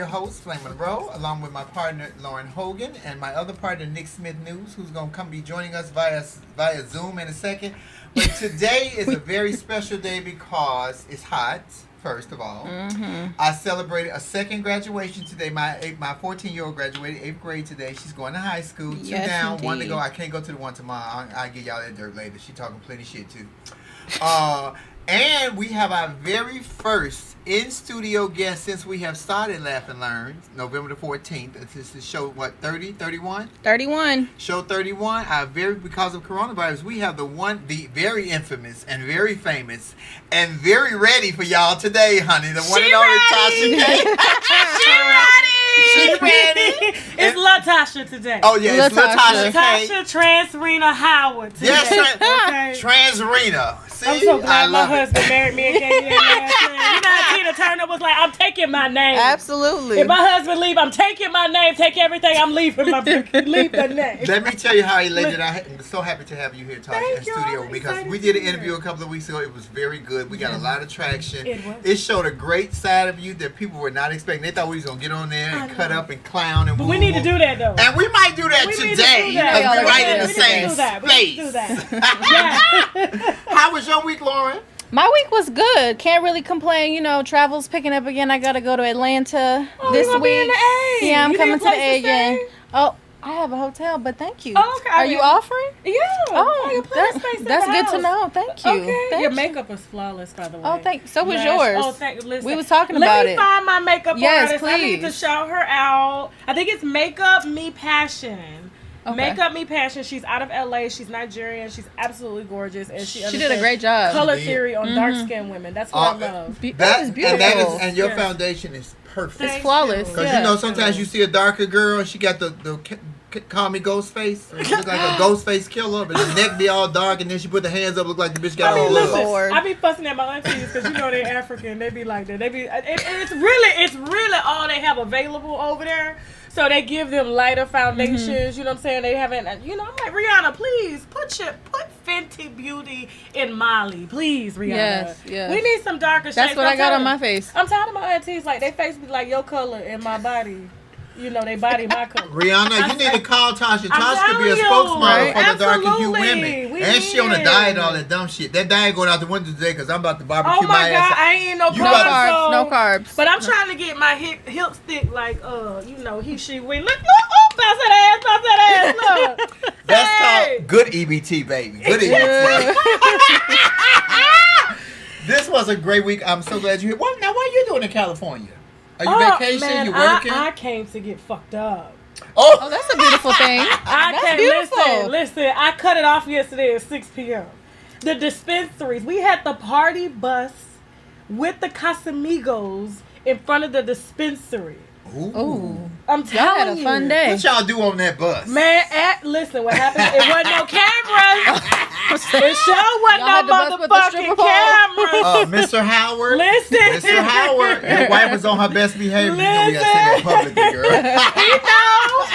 your host, Flame Monroe, along with my partner, Lauren Hogan, and my other partner, Nick Smith News, who's going to come be joining us via Zoom in a second. But today is a very special day because it's hot, first of all. I celebrated a second graduation today. My 14-year-old graduated 8th grade today. She's going to high school. Two down, indeed. one to go. I can't go to the one tomorrow. I'll get y'all that dirt later. She's talking plenty shit, too. And we have our very first in-studio guest since we have started Laugh and Learn, November the 14th. This is show, 30, 31? 31. Show 31. Because of coronavirus, we have the very infamous and very famous and very ready for y'all today, honey. The one and only Tasha K. She ready. It's LaTasha today. Oh, yeah, it's LaTasha K. LaTasha Trans-Rena Howard today. Yes, Trans-Rena. See? I'm so glad my husband married me and gave me a last name. You know how Tina Turner was like, I'm taking my name. Absolutely. If my husband leave, I'm taking my name, take everything, I'm leaving leave the name. Let me tell you how elated I'm so happy to have you here, Tasha, in studio, I'm because we excited did to an be interview here. a couple of weeks ago. It was very good. We got a lot of traction. It was. It showed a great side of you that people were not expecting. They thought we was going to get on there and cut up and clown and But we need to do that, though. And we might do that We need to today do that. because we're right in the We same need to do that. We need to do space. that. How was your week, Lauren? My week was good. Can't really complain. You know, travel's picking up again. I got to go to Atlanta this you gonna week. be in the A. Yeah, I'm You coming need to a the place A to again. stay? Oh, I have a hotel, but thank you. Oh, okay. Are you offering? Yeah. Oh, I got plenty of space in that's the good to house. know. Thank you. Okay. Thank Your you. makeup was flawless, by the way. Oh, thank. So was Lash- yours. Listen, We was talking about Let me it. find my makeup Yes, artist. I need to please. shout her out. I think it's Makeup Me Passion. Okay. Makeup Me Passion. She's out of LA. She's Nigerian. She's absolutely gorgeous, and she She did a understands great job. color She did. theory on dark skinned women. That's what I love. That is beautiful. And your Yes. foundation is perfect. Thank It's flawless. you. Because Yeah. you know, sometimes you see a darker girl and she got the call me ghost face. She look like a ghost face killer, but the neck be all dark, and then she put the hands up, look like the bitch got I all mean, love. Lord. listen, I be fussing at my aunties because you know they're African. They be like that. They be, and it's really all they have available over there. So they give them lighter foundations. You know what I'm saying? They haven't. You know, I'm like, Rihanna, please put Fenty Beauty in Molly, please, Rihanna. Yes, yes. We need some darker shades. That's what I got on my face. I'm tired of my aunties like they face be like your color and my body. You know, they body my color. Rihanna, you need to call Tasha. I'm Tasha could be a telling you, spokesmodel right? for the dark and hue Absolutely. women. We And she on a need diet, it. all that dumb shit. That diet going out the window today because I'm about to barbecue Oh my ass. God, I ain't no You No about to- carbs. No carbs. But I'm trying to get my hip stick like you know, he, she, we. Look, oh, pass that ass, look. That's Hey. called good EBT, baby. Good EBT. This was a great week. I'm so glad you're here. What are you doing in California? Are you vacation? Man, You working? I came to get fucked up. Oh, that's a beautiful thing. I That's came, beautiful. listen, I cut it off yesterday at 6 p.m. The dispensaries. We had the party bus with the Casamigos in front of the dispensary. Ooh. I'm Y'all telling had a you. fun day. What y'all do on that bus? Man, listen, what happened? It wasn't no cameras. It sure wasn't Y'all had no the bus with the motherfucking stripper pole. cameras. Mr. Howard. Listen. Mr. Howard. Your wife was on her best behavior. You know we gotta say that publicly, girl.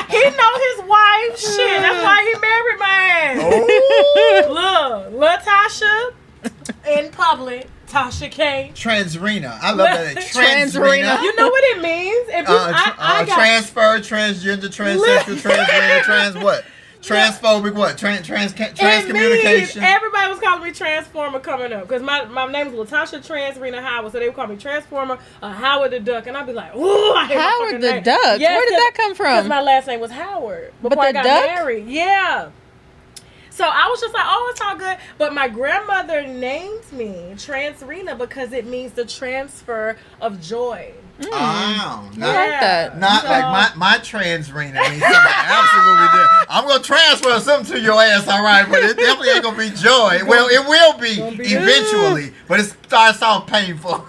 He know his wife. Shit, that's why he married my ass. Oh. Look, LaTasha in public, Tasha K. Transrena. I love that. Transrena. You know what it means? If you, I got Transfer, transgender, transsexual, transgender, trans what? Transphobic what? Trans it means communication. everybody was calling me Transformer coming up because my name was LaTasha Trans-Rena Howard, so they would call me Transformer, Howard the Duck, and I'd be like, ooh, I hate my Howard fucking the name. Duck? Yes, Where did that come Because from? my last name was Howard before But I the got duck? married. Yeah. So I was just like, oh, it's all good. But my grandmother named me Transrena because it means the transfer of joy. Oh, I not, like that. not like my transrena means something absolutely different. I'm gonna transfer something to your ass, all right, but it definitely ain't gonna be joy. Well, it will be eventually, but it starts off painful.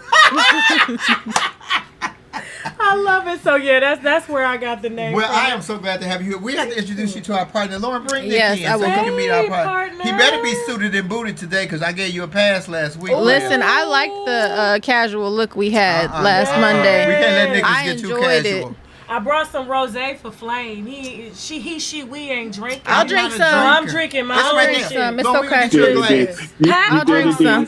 I love it. So yeah, that's where I got the name Well, from. I am so glad to have you here. We have to introduce you to our partner, Lauren. Bring Nick Yes, in I so will. you can meet our Hey, partner. He partner. better be suited and booted today because I gave you a pass last week. Listen, I liked the casual look we had last We Monday. can't let niggas I get too enjoyed casual. it. I brought some rosé for Flame. She, we ain't drinking. I'll I'm drink not a some. drinker. I'm drinking my It's own right shit. there. Some. It's Go, we can okay. get you a glass. I'll drink some.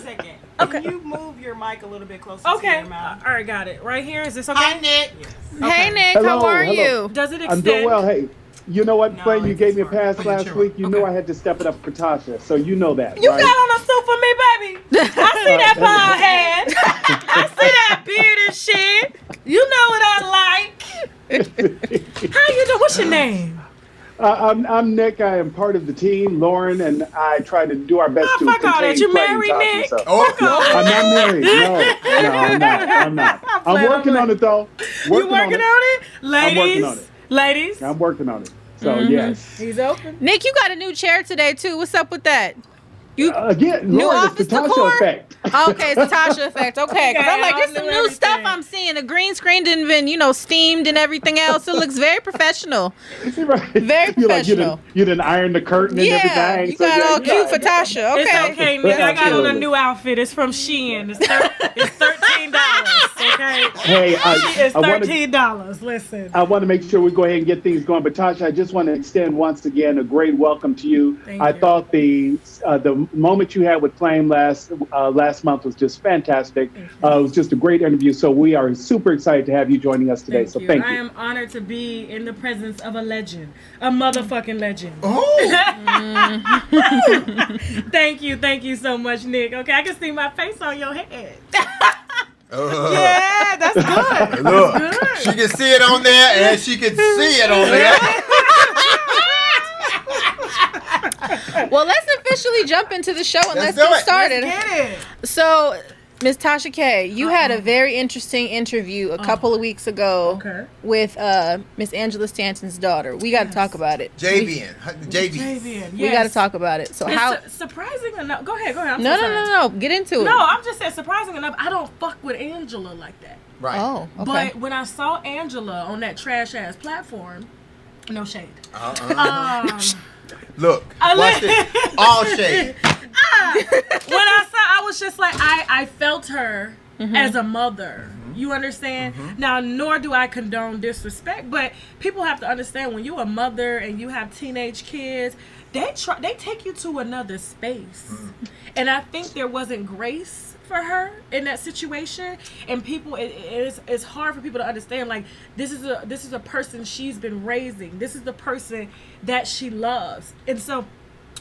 Okay. Can you move your mic a little bit closer Okay. to your mouth? All right, got it. Right here. Is this okay? Hi, Nick. Yes. Hey, Nick, Hello, how are hello. you? Does it extend? I'm doing well. Hey, you know what, No, Flame? You it's gave me a fine. pass Put your last chair week. up. You knew I had to step it up for Tasha, so you know that, You right? got on a suit for me, baby. I see that bald head. I see that beard and shit. You know what I like. How you doing? What's your name? I'm Nick. I am part of the team, Lauren, and I try to do our best Oh, to fuck all contain that. You Flame, married, Tasha, Nick? so. Oh, I'm not married. No, I'm not. I'm playing, working I'm on it, though. You working on it? I'm working on it. Ladies. I'm working on it. So, yes. He's open. Nick, you got a new chair today too. What's up with that? You Again, new Lauren, office it's the Tasha decor? effect. Okay, it's the Tasha effect. Okay, because I'm like, there's some I'll do new stuff everything. I'm seeing. The green screen didn't even, steamed and everything else. It looks very professional. Right. Very professional. You didn't iron the curtain and Yeah, everything. you got all cute for yeah. Tasha. It's Okay. okay, Nick. I got on a Absolutely. new outfit. It's from Shein. It's $13. Okay. Hey, It's I want to $13. Listen. I want to make sure we go ahead and get things going. But Tasha, I just want to extend once again a great welcome to you. Thank I you. thought the moment you had with Flame last month was just fantastic. It was just a great interview. So we are super excited to have you joining us today. Thank you. I am honored to be in the presence of a legend, a motherfucking legend. oh. Thank you so much, Nick. Okay, I can see my face on your head. Yeah, that's good. Look, good. she can see it on there, and she can see it on there. Well, let's officially jump into the show and let's do get it. started. Let's get it. So, Miss Tasha K, you had a very interesting interview a couple of weeks ago Okay. with Miss Angela Stanton's daughter. We got to talk about it. JVN. Javian, We got to talk about it. So It's how? surprising enough. Go ahead. I'm No, so no, sorry. no, no. Get into it. No, I'm just saying, surprising enough, I don't fuck with Angela like that. Right. Oh, okay. But when I saw Angela on that trash ass platform, no shade. Look, watch this. All shade. When I was just like, I felt her as a mother. You understand? Now, nor do I condone disrespect, but people have to understand when you're a mother and you have teenage kids, they take you to another space. And I think there wasn't grace for her in that situation, and people it's hard for people to understand, like, this is a person she's been raising. This is the person that she loves. And so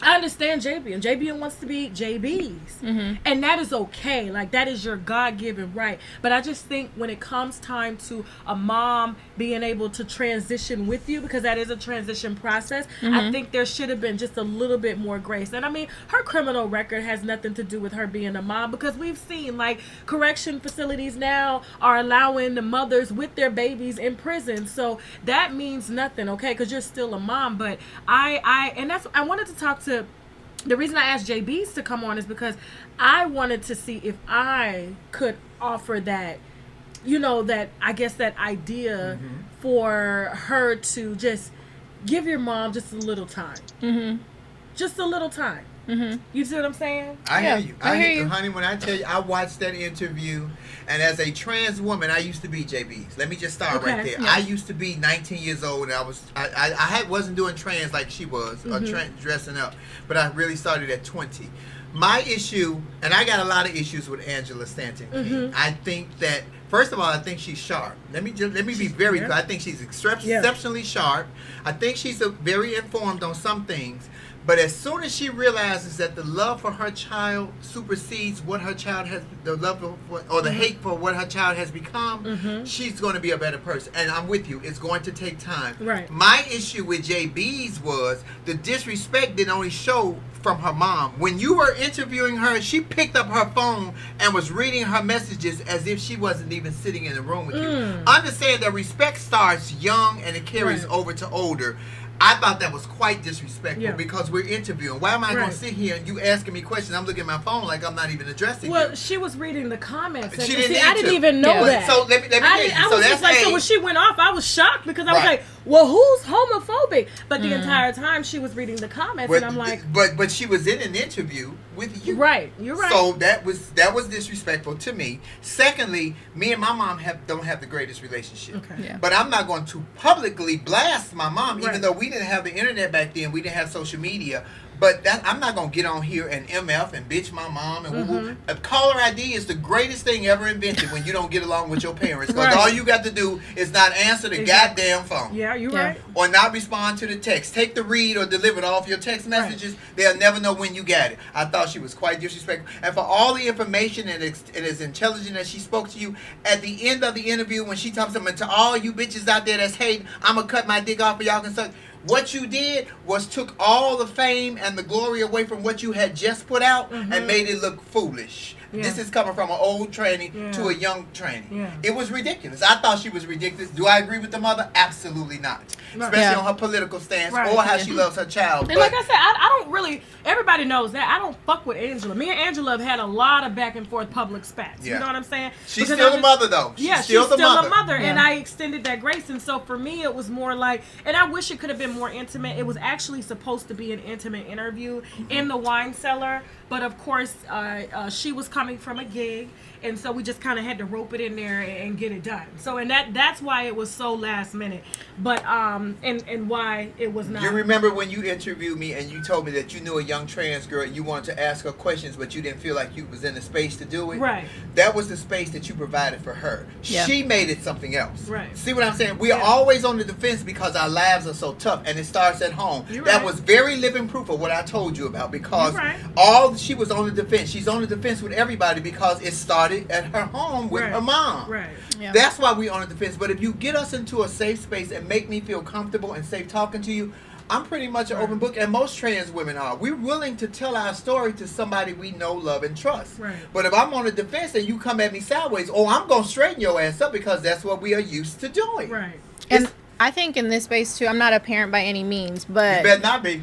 I understand JB, and wants to be JB's, and that is okay. Like, that is your God-given right. But I just think when it comes time to a mom being able to transition with you, because that is a transition process, I think there should have been just a little bit more grace. And I mean, her criminal record has nothing to do with her being a mom, because we've seen, like, correction facilities now are allowing the mothers with their babies in prison. So that means nothing, okay? Because you're still a mom. But I wanted to talk to. The reason I asked JB's to come on is because I wanted to see if I could offer that, that idea for her to just give your mom just a little time. Just a little time. You see what I'm saying? I hear you. I hear you. Honey, when I tell you, I watched that interview, and as a trans woman, I used to be JB's. Let me just start right there. Yeah. I used to be 19 years old, and I wasn't doing trans like she was, or dressing up, but I really started at 20. My issue, and I got a lot of issues with Angela Stanton King. I think that, first of all, I think she's sharp. Let me be very clear. I think she's exceptionally sharp. I think she's very informed on some things. But as soon as she realizes that the love for her child supersedes what her child has, the love for, or the hate for what her child has become, she's going to be a better person. And I'm with you. It's going to take time. Right. My issue with JB's was the disrespect didn't only show from her mom. When you were interviewing her, she picked up her phone and was reading her messages as if she wasn't even sitting in the room with you. Understand that respect starts young and it carries over to older. I thought that was quite disrespectful because we're interviewing. Why am I going to sit here and you asking me questions? I'm looking at my phone like I'm not even addressing you. Well, she was reading the comments. And She didn't I need didn't to. even know that. So let me tell you. I So was that's just like, so when she went off, I was shocked because I was like, well, who's homophobic? But the entire time she was reading the comments, and I'm like, but she was in an interview with you. Right, you're right. So that was disrespectful to me. Secondly, me and my mom don't have the greatest relationship. Okay. Yeah. But I'm not going to publicly blast my mom, Right. even though we didn't have the internet back then. We didn't have social media. But I'm not going to get on here and MF and bitch my mom and woo-woo. A caller ID is the greatest thing ever invented when you don't get along with your parents. Because all you got to do is not answer the goddamn phone. Yeah, you're right. Or not respond to the text. Take the read or deliver off your text messages. They'll never know when you got it. I thought she was quite disrespectful. And for all the information and as intelligent as she spoke to you, at the end of the interview when she talks to all you bitches out there that's hating, I'm going to cut my dick off for y'all can suck. What you did was took all the fame and the glory away from what you had just put out and made it look foolish. Yeah. This is coming from an old trainee to a young trainee. Yeah. It was ridiculous. I thought she was ridiculous. Do I agree with the mother? Absolutely not. Especially on her political stance or how she loves her child. And like I said, I don't really, everybody knows that. I don't fuck with Angela. Me and Angela have had a lot of back and forth public spats. You know what I'm saying? She's still the mother, though. She's still the mother. And I extended that grace. And so for me, it was more like, and I wish it could have been more intimate. It was actually supposed to be an intimate interview in the wine cellar. But of course, she was coming from a gig, and so we just kind of had to rope it in there and get it done. So, and that's why it was so last minute. But and why it was not. You remember when you interviewed me and you told me that you knew a young trans girl and you wanted to ask her questions, but you didn't feel like you was in the space to do it. Right. That was the space that you provided for her. Yeah. She made it something else. Right. See what I'm saying? We are always on the defense because our lives are so tough, and it starts at home. That was very living proof of what I told you about because she was on the defense. She's on the defense with everybody because it started at her home with her mom. Right. Yeah. That's why we on the defense. But if you get us into a safe space and make me feel comfortable and safe talking to you, I'm pretty much an open book, and most trans women are. We're willing to tell our story to somebody we know, love, and trust. Right. But if I'm on the defense and you come at me sideways, I'm going to straighten your ass up because that's what we are used to doing. Right. And I think in this space, too, I'm not a parent by any means, but... You better not be.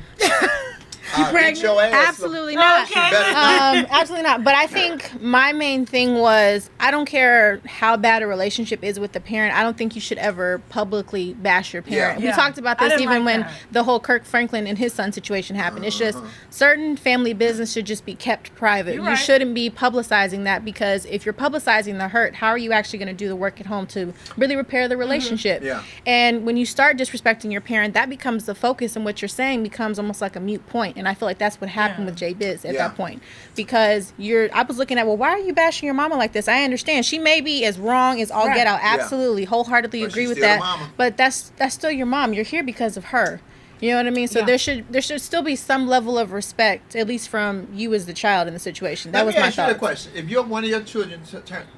You pregnant? Your ass absolutely not. Okay. Absolutely not. But I think my main thing was, I don't care how bad a relationship is with the parent. I don't think you should ever publicly bash your parent. We talked about this even when the whole Kirk Franklin and his son situation happened. It's just certain family business should just be kept private. You shouldn't be publicizing that, because if you're publicizing the hurt, how are you actually going to do the work at home to really repair the relationship? Yeah. And when you start disrespecting your parent, that becomes the focus, and what you're saying becomes almost like a mute point. And I feel like that's what happened with J Biz at that point, because I was looking at, well, why are you bashing your mama like this? I understand she may be as wrong as all get out. Absolutely, wholeheartedly agree with that. But that's still your mom. You're here because of her. You know what I mean? So there should still be some level of respect, at least from you as the child in the situation. That was my thought. Let me ask you a question. If you're one of your children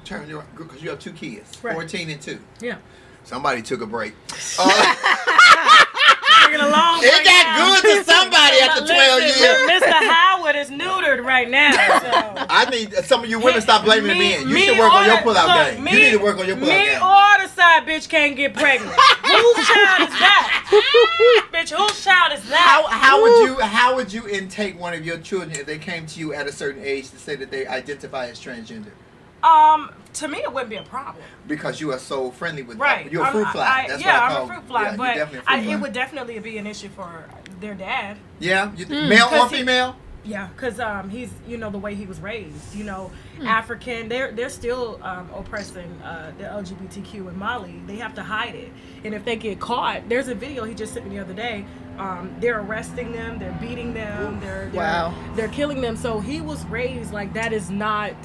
turn your, because you have two kids, 14 and 2. Yeah. Somebody took a break. It got good to somebody after 12 years. Mr. Howard is neutered right now. So. I need some of you women stop blaming the men. You should work on your pullout game. You need to work on your pullout game. Me or the side bitch can't get pregnant. Whose child is that? Bitch, whose child is that? How would you intake one of your children if they came to you at a certain age to say that they identify as transgender? To me, it wouldn't be a problem. Because you are so friendly with them. You're a fruit fly. I'm a fruit fly. But it would definitely be an issue for their dad. Yeah? Male or female? Yeah, because he's, the way he was raised, African. They're still oppressing the LGBTQ in Mali. They have to hide it. And if they get caught, there's a video he just sent me the other day. They're arresting them. They're beating them. They're killing them. So he was raised like that is not...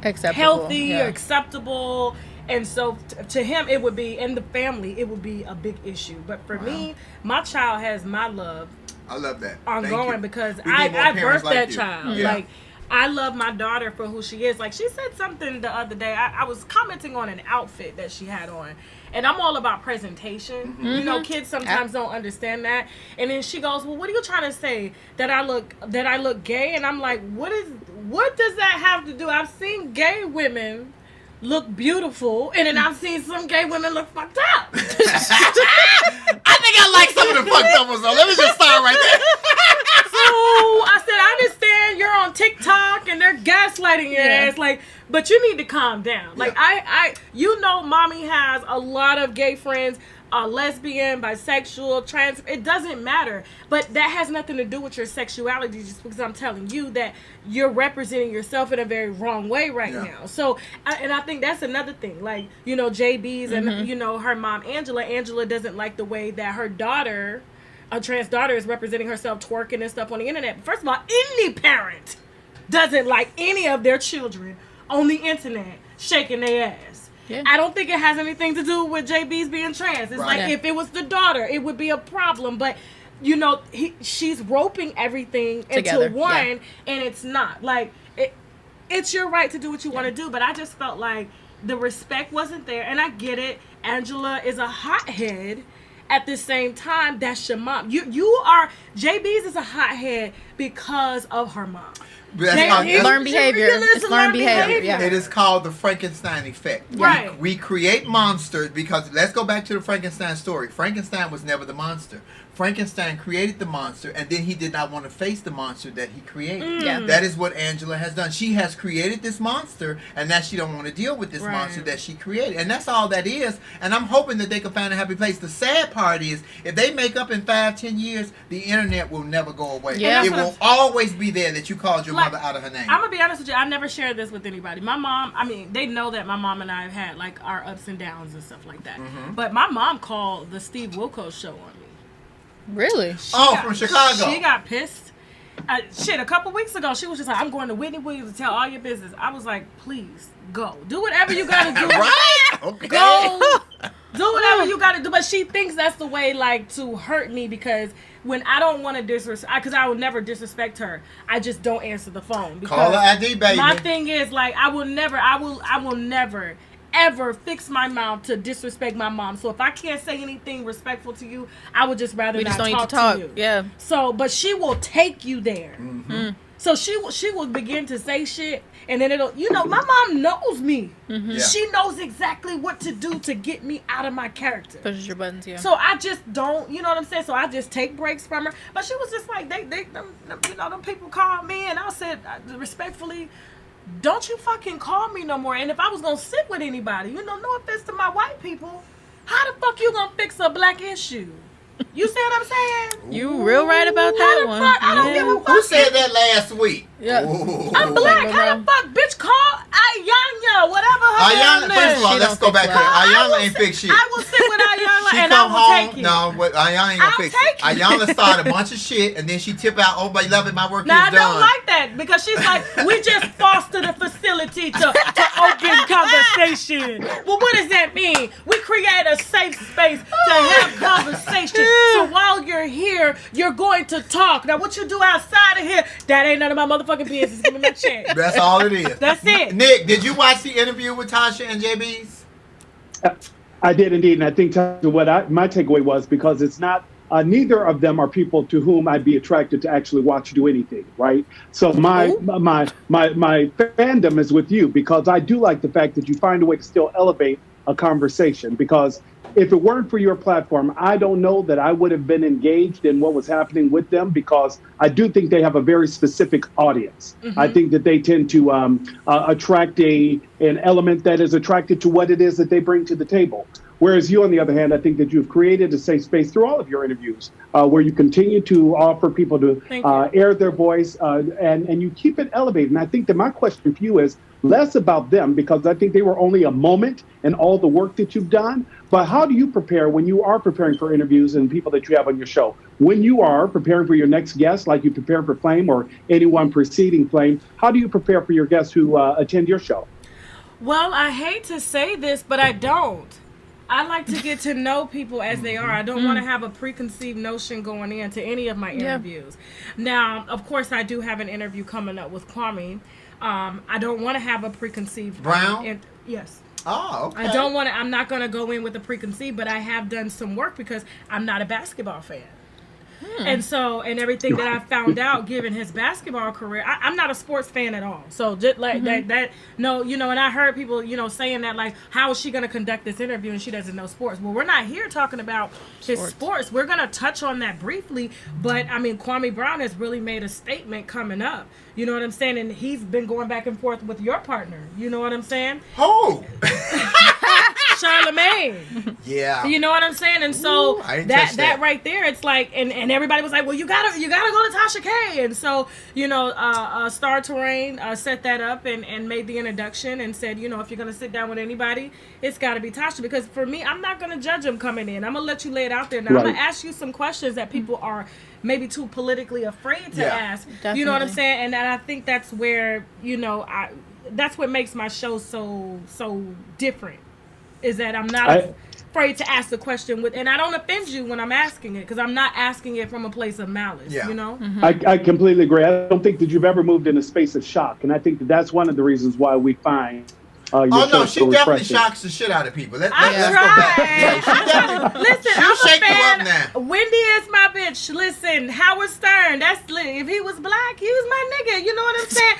acceptable. Healthy or acceptable, and so to him it would be, and the family, it would be a big issue. But for me, my child has my love. I love that ongoing, because I birthed that child. Like, I love my daughter for who she is. Like, she said something the other day. I was commenting on an outfit that she had on, and I'm all about presentation. Kids sometimes don't understand that. And then she goes, "Well, what are you trying to say? That I look gay?" And I'm like, "What does that have to do? I've seen gay women look beautiful, and then I've seen some gay women look fucked up." I think I like some of the fucked up ones, though. Let me just start right there. So I said, I understand you're on TikTok and they're gaslighting your ass, like, but you need to calm down. Like, mommy has a lot of gay friends, lesbian, bisexual, trans. It doesn't matter, but that has nothing to do with your sexuality. Just because I'm telling you that you're representing yourself in a very wrong way right now. So, and I think that's another thing. Like, JB's and her mom Angela doesn't like the way that her daughter a trans daughter is representing herself twerking and stuff on the internet. First of all, any parent doesn't like any of their children on the internet shaking their ass. Yeah. I don't think it has anything to do with JB's being trans. It's like if it was the daughter, it would be a problem. But you know, she's roping everything together into one, and it's not like it's your right to do what you want to do. But I just felt like the respect wasn't there, and I get it. Angela is a hothead. At the same time, that's your mom. You are JB's is a hothead because of her mom. It's learned behavior. It's learned behavior. Yeah. It is called the Frankenstein effect. Right. We create monsters because let's go back to the Frankenstein story. Frankenstein was never the monster. Frankenstein created the monster, and then he did not want to face the monster that he created. Yeah. That is what Angela has done. She has created this monster, and now she don't want to deal with this monster that she created. And that's all that is. And I'm hoping that they can find a happy place. The sad part is, if they make up in 5-10 years, the internet will never go away. Yeah. It will always be there that you called your mother out of her name. I'm going to be honest with you. I never shared this with anybody. My mom, I mean, they know that my mom and I have had, like, our ups and downs and stuff like that. Mm-hmm. But my mom called the Steve Wilkos show on me. Really? From Chicago. She got pissed. A couple weeks ago, she was just like, I'm going to Whitney Williams to tell all your business. I was like, please, go. Do whatever you got to do. Right? Okay. Go. Do whatever you got to do. But she thinks that's the way, like, to hurt me because when I don't want to disrespect, because I would never disrespect her, I just don't answer the phone. Call her ID, baby. My thing is, like, I will never ever fix my mouth to disrespect my mom. So if I can't say anything respectful to you, I would just rather not talk to you. Yeah. So, but she will take you there. Mm-hmm. So she will begin to say shit, and then it'll, you know, my mom knows me. Mm-hmm. Yeah. She knows exactly what to do to get me out of my character. Pushes your buttons, yeah. So I just don't, you know what I'm saying? So I just take breaks from her. But she was just like, them people called me, and I said respectfully, don't you fucking call me no more. And if I was gonna sit with anybody, you know, no offense to my white people, how the fuck you gonna fix a black issue? You see what I'm saying? You real right about that one. I don't give a fuck. Who said that last week? Yeah. I'm black. How the fuck, bitch, call Ayana, whatever her name is. First of all, let's go back to that. Ayana ain't fix shit. I will sit with Ayana and I will take it. No, Ayana ain't gonna fix it. Ayana started a bunch of shit and then she tip out, oh, my love it, my work is done. I don't like that because she's like, we just fostered a facility to open conversation. Well, what does that mean? We create a safe space to have conversation. So while you're here, you're going to talk. Now, what you do outside of here, that ain't none of my motherfucking business. Give me my check. That's all it is. That's it. Nick, did you watch the interview with Tasha and JB's? I did indeed, and I think what my takeaway was, because it's not neither of them are people to whom I'd be attracted to actually watch do anything, right? So my fandom is with you, because I do like the fact that you find a way to still elevate a conversation, because if it weren't for your platform, I don't know that I would have been engaged in what was happening with them, because I do think they have a very specific audience. Mm-hmm. I think that they tend to attract an element that is attracted to what it is that they bring to the table. Whereas you, on the other hand, I think that you've created a safe space through all of your interviews where you continue to offer people to air their voice and you keep it elevated. And I think that my question for you is less about them, because I think they were only a moment in all the work that you've done. But how do you prepare when you are preparing for interviews and people that you have on your show? When you are preparing for your next guest, like you prepare for Flame or anyone preceding Flame, how do you prepare for your guests who attend your show? Well, I hate to say this, but I don't. I like to get to know people as they are. I don't want to have a preconceived notion going into any of my interviews. Now, of course, I do have an interview coming up with Kwame. I don't want to have a preconceived... Brown? Yes. Oh, okay. I don't want to... I'm not going to go in with a preconceived, but I have done some work because I'm not a basketball fan. And so, and everything that I found out, given his basketball career, I'm not a sports fan at all. So just like that, no, you know, and I heard people, you know, saying that, like, how is she going to conduct this interview and she doesn't know sports? Well, we're not here talking about his sports. We're going to touch on that briefly. But, I mean, Kwame Brown has really made a statement coming up. You know what I'm saying? And he's been going back and forth with your partner. You know what I'm saying? Oh! Charlemagne. Yeah. You know what I'm saying? And so I didn't touch that right there, it's like, and everybody was like, well, you gotta go to Tasha K. And so, Star Terrain set that up and made the introduction and said, if you're gonna sit down with anybody, it's gotta be Tasha. Because for me, I'm not gonna judge him coming in. I'm gonna let you lay it out there. Now I'm gonna ask you some questions that people are maybe too politically afraid to ask. Definitely. You know what I'm saying? And I think that's where, that's what makes my show so different, is that I'm not afraid to ask the question and I don't offend you when I'm asking it, because I'm not asking it from a place of malice. Mm-hmm. I completely agree. I don't think that you've ever moved in a space of shock, and I think that's one of the reasons why we find your show she so definitely refreshing. shocks the shit out of people. Let's I go back. Yeah, she definitely. Listen, She'll I'm a shake you fan. up now. Wendy is my bitch. Listen, Howard Stern. If he was black, he was my nigga. You know what I'm saying?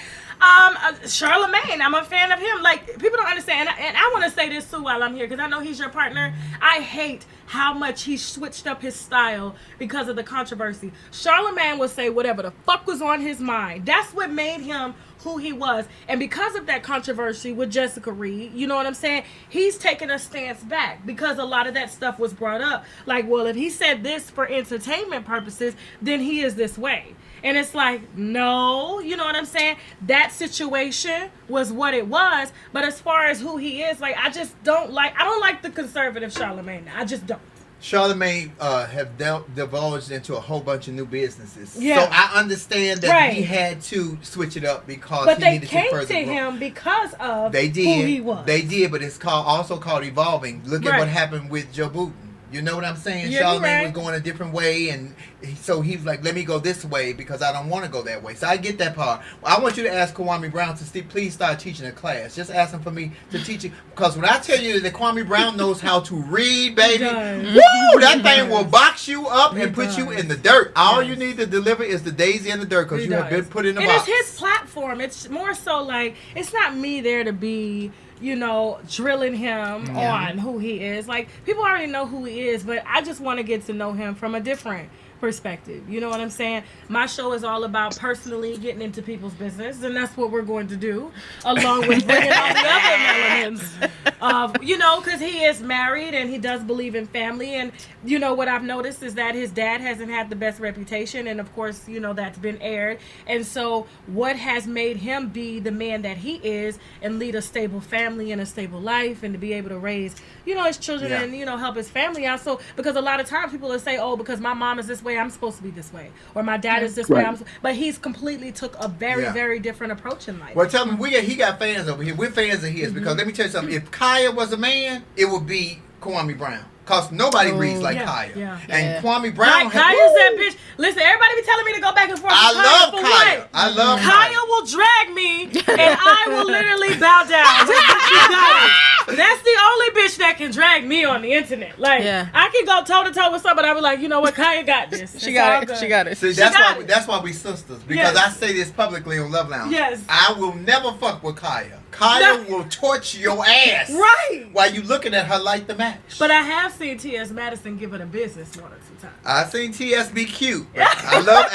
Charlemagne, I'm a fan of him. Like, people don't understand, and I want to say this too while I'm here, because I know he's your partner. I hate how much he switched up his style because of the controversy. Charlemagne would say whatever the fuck was on his mind. That's what made him who he was. And because of that controversy with Jessica Reed, you know what I'm saying, he's taken a stance back, because a lot of that stuff was brought up. Like, well, if he said this for entertainment purposes, then he is this way. And it's like, no, you know what I'm saying? That situation was what it was. But as far as who he is, like, I don't like the conservative Charlemagne. I just don't. Charlemagne have divulged into a whole bunch of new businesses. Yeah. So I understand that he had to switch it up because he needed to further grow. But they came to him because of who he was. They did, but it's also called evolving. Look at what happened with Joe Biden. You know what I'm saying? Yeah, Charlemagne was going a different way, and so he was like, let me go this way because I don't want to go that way. So I get that part. I want you to ask Kwame Brown to please start teaching a class. Just ask him for me to teach it. Because when I tell you that Kwame Brown knows how to read, baby, woo, that thing will box you up and put you in the dirt. All you need to deliver is the daisy in the dirt, because you have been put in the box. And it's his platform. It's more so like, it's not me there to be, drilling him on who he is. Like, people already know who he is, but I just want to get to know him from a different perspective. You know what I'm saying? My show is all about personally getting into people's business, and that's what we're going to do, along with bringing all the other elements of, because he is married and he does believe in family. And, what I've noticed is that his dad hasn't had the best reputation, and of course, that's been aired. And so what has made him be the man that he is and lead a stable family and a stable life, and to be able to raise, his children and, help his family out. So, because a lot of times people will say, oh, because my mom is this way, I'm supposed to be this way, or my dad is this way. But he's completely took a very, very different approach in life. Well, tell me, he got fans over here. We're fans of his, because let me tell you something. If Kaya was a man, it would be Kwame Brown. Because nobody reads like Kaya. Yeah. And Kwame Brown... Kaya's that bitch. Listen, everybody be telling me to go back and forth with Kaya. I love for Kaya. what? I love Kaya will drag me, and I will literally bow down. She got it. That's the only bitch that can drag me on the internet. Like, I can go toe-to-toe with somebody. I be like, you know what? Kaya got this. She got it. She got it. See, that's why we sisters. Because I say this publicly on Love Lounge. Yes. I will never fuck with Kaya. Kaya will torch your ass. Right. While you looking at her like the match. But I have seen T.S. Madison give her the business one or two times. I seen T.S. be cute. I love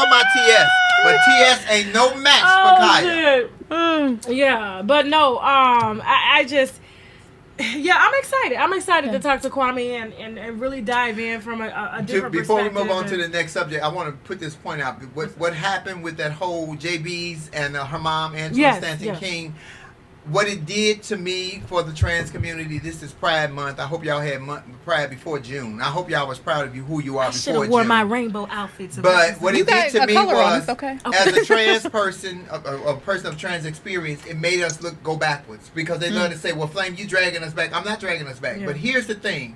my T.S. But T.S. ain't no match for Kaya. Shit. Yeah, but no, I just... Yeah, I'm excited. I'm excited to talk to Kwame and really dive in from a different Before we perspective. move on to the next subject, I want to put this point out. What happened with that whole JB's and her mom, Angela Stanton King, what it did to me for the trans community. This is Pride Month. I hope y'all had Pride before June. I hope y'all was proud of who you are before June. I should have worn my rainbow outfit. But what it did to me was, okay. As a trans person, a person of trans experience, it made us go backwards, because they love to say, well, Flame, you dragging us back. I'm not dragging us back. But here's the thing.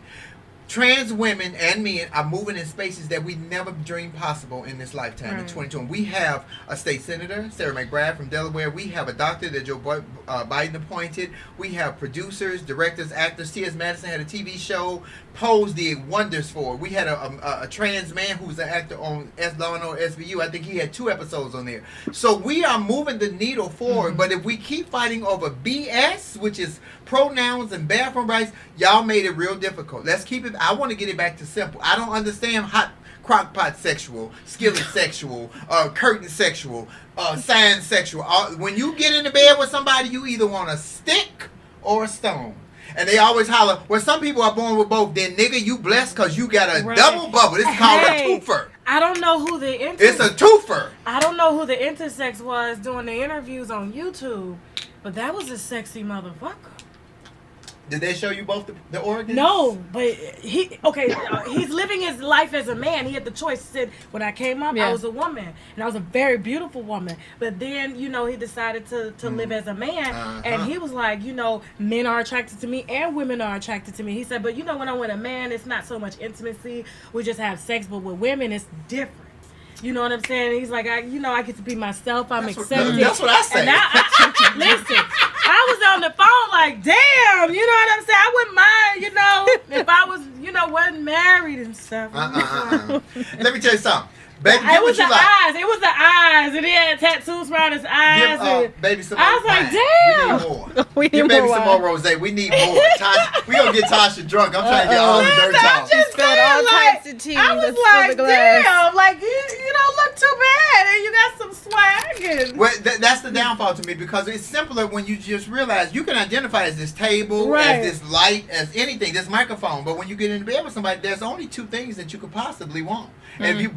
Trans women and men are moving in spaces that we never dreamed possible in this lifetime in 2020. We have a state senator, Sarah McBride from Delaware. We have a doctor that Joe Biden appointed. We have producers, directors, actors. T.S. Madison had a TV show. Pose did wonders for. We had a trans man who was an actor on Law & Order SVU. I think he had 2 episodes on there. So we are moving the needle forward. But if we keep fighting over BS, which is pronouns and bathroom rights, y'all made it real difficult. Let's keep it. I want to get it back to simple. I don't understand hot crockpot sexual, skillet sexual, curtain sexual, sign sexual. When you get in the bed with somebody, you either want a stick or a stone. And they always holler, well, some people are born with both. Then, nigga, you blessed because you got a Right. double bubble. This is called a Hey, twofer. I don't know who the It's a twofer. I don't know who the intersex was doing the interviews on YouTube, but that was a sexy motherfucker. Did they show you both the organs? No, but he's living his life as a man. He had the choice. He said, when I came up, Yeah. I was a woman, and I was a very beautiful woman. But then, he decided to live as a man, and he was like, men are attracted to me and women are attracted to me. He said, but when I'm with a man, it's not so much intimacy. We just have sex, but with women, it's different. You know what I'm saying? He's like, I get to be myself. I'm accepted. That's what I say. And listen, I was on the phone like, damn, you know what I'm saying? I wouldn't mind, if I was, wasn't married and stuff. Let me tell you something. Baby, It was the eyes. It was the eyes. And he had tattoos around his eyes. Give baby some more. I was like, damn. damn. We need more. We need Give baby more some wine. more rosé. We need more. We gonna get Tasha drunk. I'm trying to get all the dirt Listen, off. just spilled saying, all like, types of tea. I was Let's fill like, the glass. damn, like you don't look too bad, and you got some swag. And Well, that's the downfall to me because it's simpler when you just realize you can identify as this table, Right. as this light, as anything, this microphone. But when you get into bed with somebody, there's only two things that you could possibly want. And if you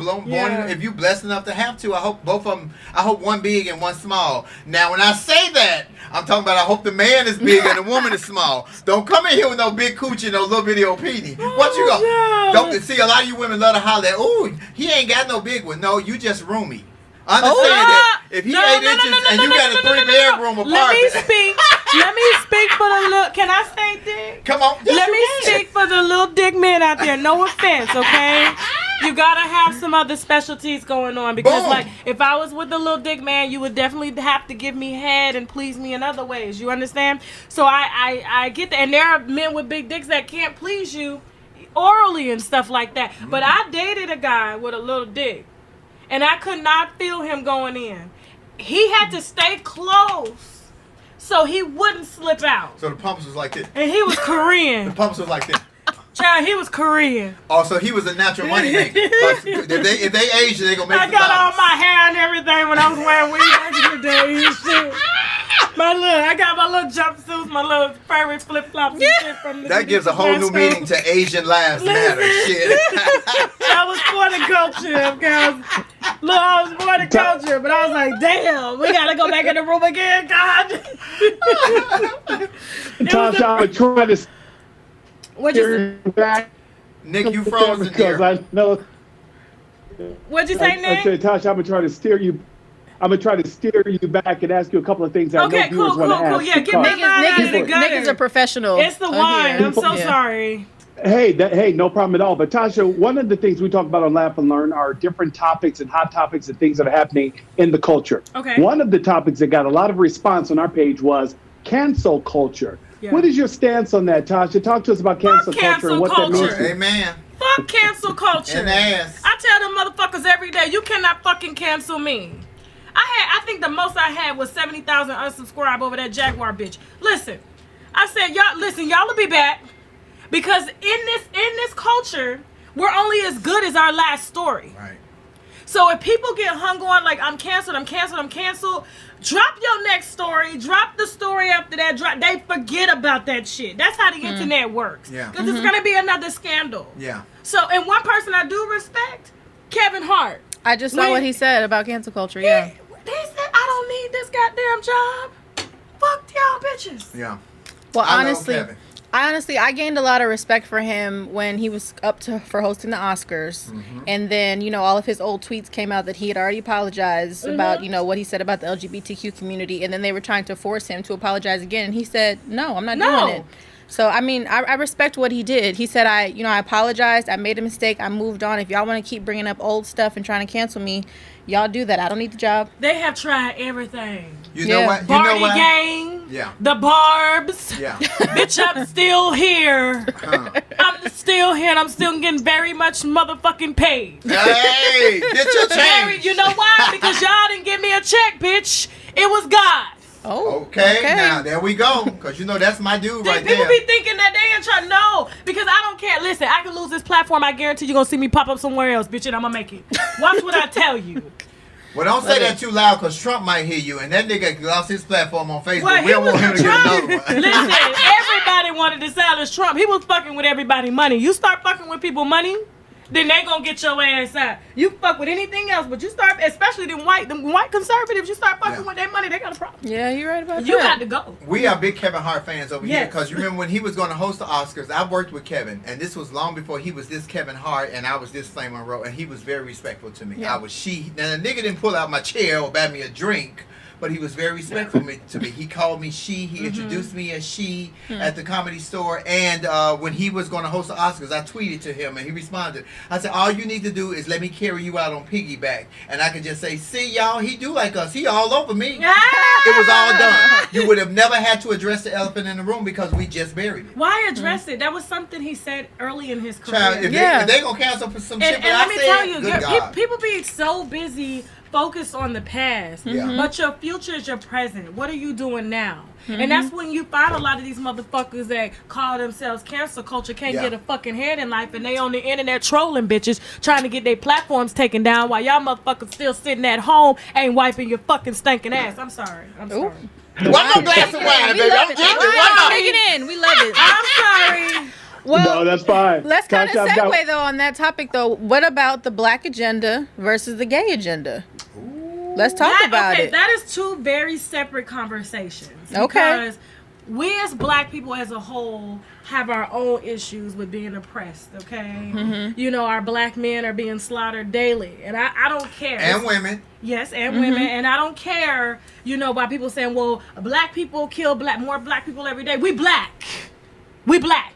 if you blessed enough to have two, I hope both of them. I hope one big and one small. Now, when I say that, I'm talking about I hope the man is big and the woman is small. Don't come in here with no big coochie and no little bitty old peenie. What you go? no. Don't see a lot of you women love to holler at. Ooh, he ain't got no big one. No, you just roomy. Understand that if he 8 inches and you got a 3-bedroom apartment. Let me speak for the little. Can I say dick? Come on. Yes, Let me you can. speak for the little dick men out there. No offense, okay? You gotta have some other specialties going on because, Boom. like, if I was with the little dick man, you would definitely have to give me head and please me in other ways. You understand? So I get that, and there are men with big dicks that can't please you orally and stuff like that. But I dated a guy with a little dick, and I could not feel him going in. He had to stay close so he wouldn't slip out. So the pumps was like this. And he was The Korean. pumps was like this. Child, he was Korean. Oh, so he was a natural money maker. 'Cause if they age, they gonna make I some got all dollars. my hair and everything when I was wearing weed back in the day and shit. I got my little jumpsuits, my little furry flip flops and shit from the That gives a whole new meaning to Asian lives matter. Shit. I was born in culture, guys. Look, I was born in culture, but I was like, damn, we gotta go back in the room again, God. Tasha, I would try to What'd you steer you back Nick, you frozen because here. I know. What'd you say, I Nick? said, Tasha, I'm gonna try to steer you. I'm gonna try to steer you back and ask you a couple of things I know Okay, viewers cool. want to ask. Yeah, give me because- mine out of the Nick gutter. is a professional. It's the on wine. here. I'm so Yeah. sorry. Hey, no problem at all. But Tasha, one of the things we talk about on Laugh and Learn are different topics and hot topics and things that are happening in the culture. Okay. One of the topics that got a lot of response on our page was cancel culture. Yeah. What is your stance on that, Tasha? Talk to us about cancel culture cancel and what that means. culture. Amen. Fuck cancel culture. In the ass. I tell them motherfuckers every day, you cannot fucking cancel me. I think the most I had was 70,000 unsubscribe over that Jaguar bitch. Listen, I said, y'all will be back. Because in this culture, we're only as good as our last story. Right. So if people get hung on like I'm canceled, drop your next story, drop the story after that, they forget about that shit. That's how the internet works. Yeah. Because it's gonna be another scandal. Yeah. So, and one person I do respect, Kevin Hart. I just saw what he said about cancel culture. Yeah. He said, I don't need this goddamn job. Fuck y'all bitches. Yeah. Well, I know honestly, Kevin. I gained a lot of respect for him when he was up for hosting the Oscars. And then, all of his old tweets came out that he had already apologized about, what he said about the LGBTQ community. And then they were trying to force him to apologize again. And he said, no, I'm not doing it. So, I mean, I respect what he did. He said, I apologized. I made a mistake. I moved on. If y'all want to keep bringing up old stuff and trying to cancel me, y'all do that. I don't need the job. They have tried everything. You know what? You Barty know what? Gang. Yeah. The Barbs. Yeah. Bitch, I'm still here. I'm still here and I'm still getting very much motherfucking paid. Hey, get your Very, change. you know why? Because y'all didn't give me a check, bitch. It was God. Oh, Okay, now there we go. Because that's my dude right People there. be thinking that they ain't trying. No, because I don't care. Listen, I can lose this platform. I guarantee you're going to see me pop up somewhere else, bitch, and I'm going to make it. Watch what I tell you. Well, don't say that too loud because Trump might hear you, and that nigga lost his platform on Facebook. Well, We don't want him to get another one. Listen, everybody wanted to silence Trump. He was fucking with everybody money. You start fucking with people money, then they gonna get your ass out. You fuck with anything else, but you start, especially them white conservatives, you start fucking with their money, they got a problem. Yeah, you're right about that. You got to go. We are big Kevin Hart fans over here Yes. because you remember when he was going to host the Oscars, I worked with Kevin, and this was long before he was this Kevin Hart and I was this Flame Monroe, and he was very respectful to me. Yeah. I was she. Now the nigga didn't pull out my chair or buy me a drink, but he was very respectful to me. He called me she. He introduced me as she at the Comedy Store, and when he was going to host the Oscars, I tweeted to him, and he responded. I said, all you need to do is let me carry you out on piggyback, and I could just say, see y'all, he do like us. He all over me. It was all done. You would have never had to address the elephant in the room because we just buried it. Why address it? That was something he said early in his career. Child, if they gonna cancel for some shit, And but let I me said, tell you, good God. people be so busy focused on the past, but your future is your present. What are you doing now? And that's when you find a lot of these motherfuckers that call themselves cancel culture can't get a fucking head in life, and they on the internet trolling bitches trying to get their platforms taken down while y'all motherfuckers still sitting at home ain't wiping your fucking stinking ass. I'm sorry. I'm sorry. One more glass of wine, We baby. love I'm it. drinking Take one more. it in. We love it. I'm sorry. Well, No, that's fine. let's kind of Tasha, I've got- segue though on that topic though. What about the black agenda versus the gay agenda? Let's talk about it. That is two very separate conversations. Okay. Because we as black people as a whole have our own issues with being oppressed, okay? You know, our black men are being slaughtered daily. And I don't care. And women. Yes, and women. And I don't care, you know, by people saying, well, black people kill more black people every day. We black. We black.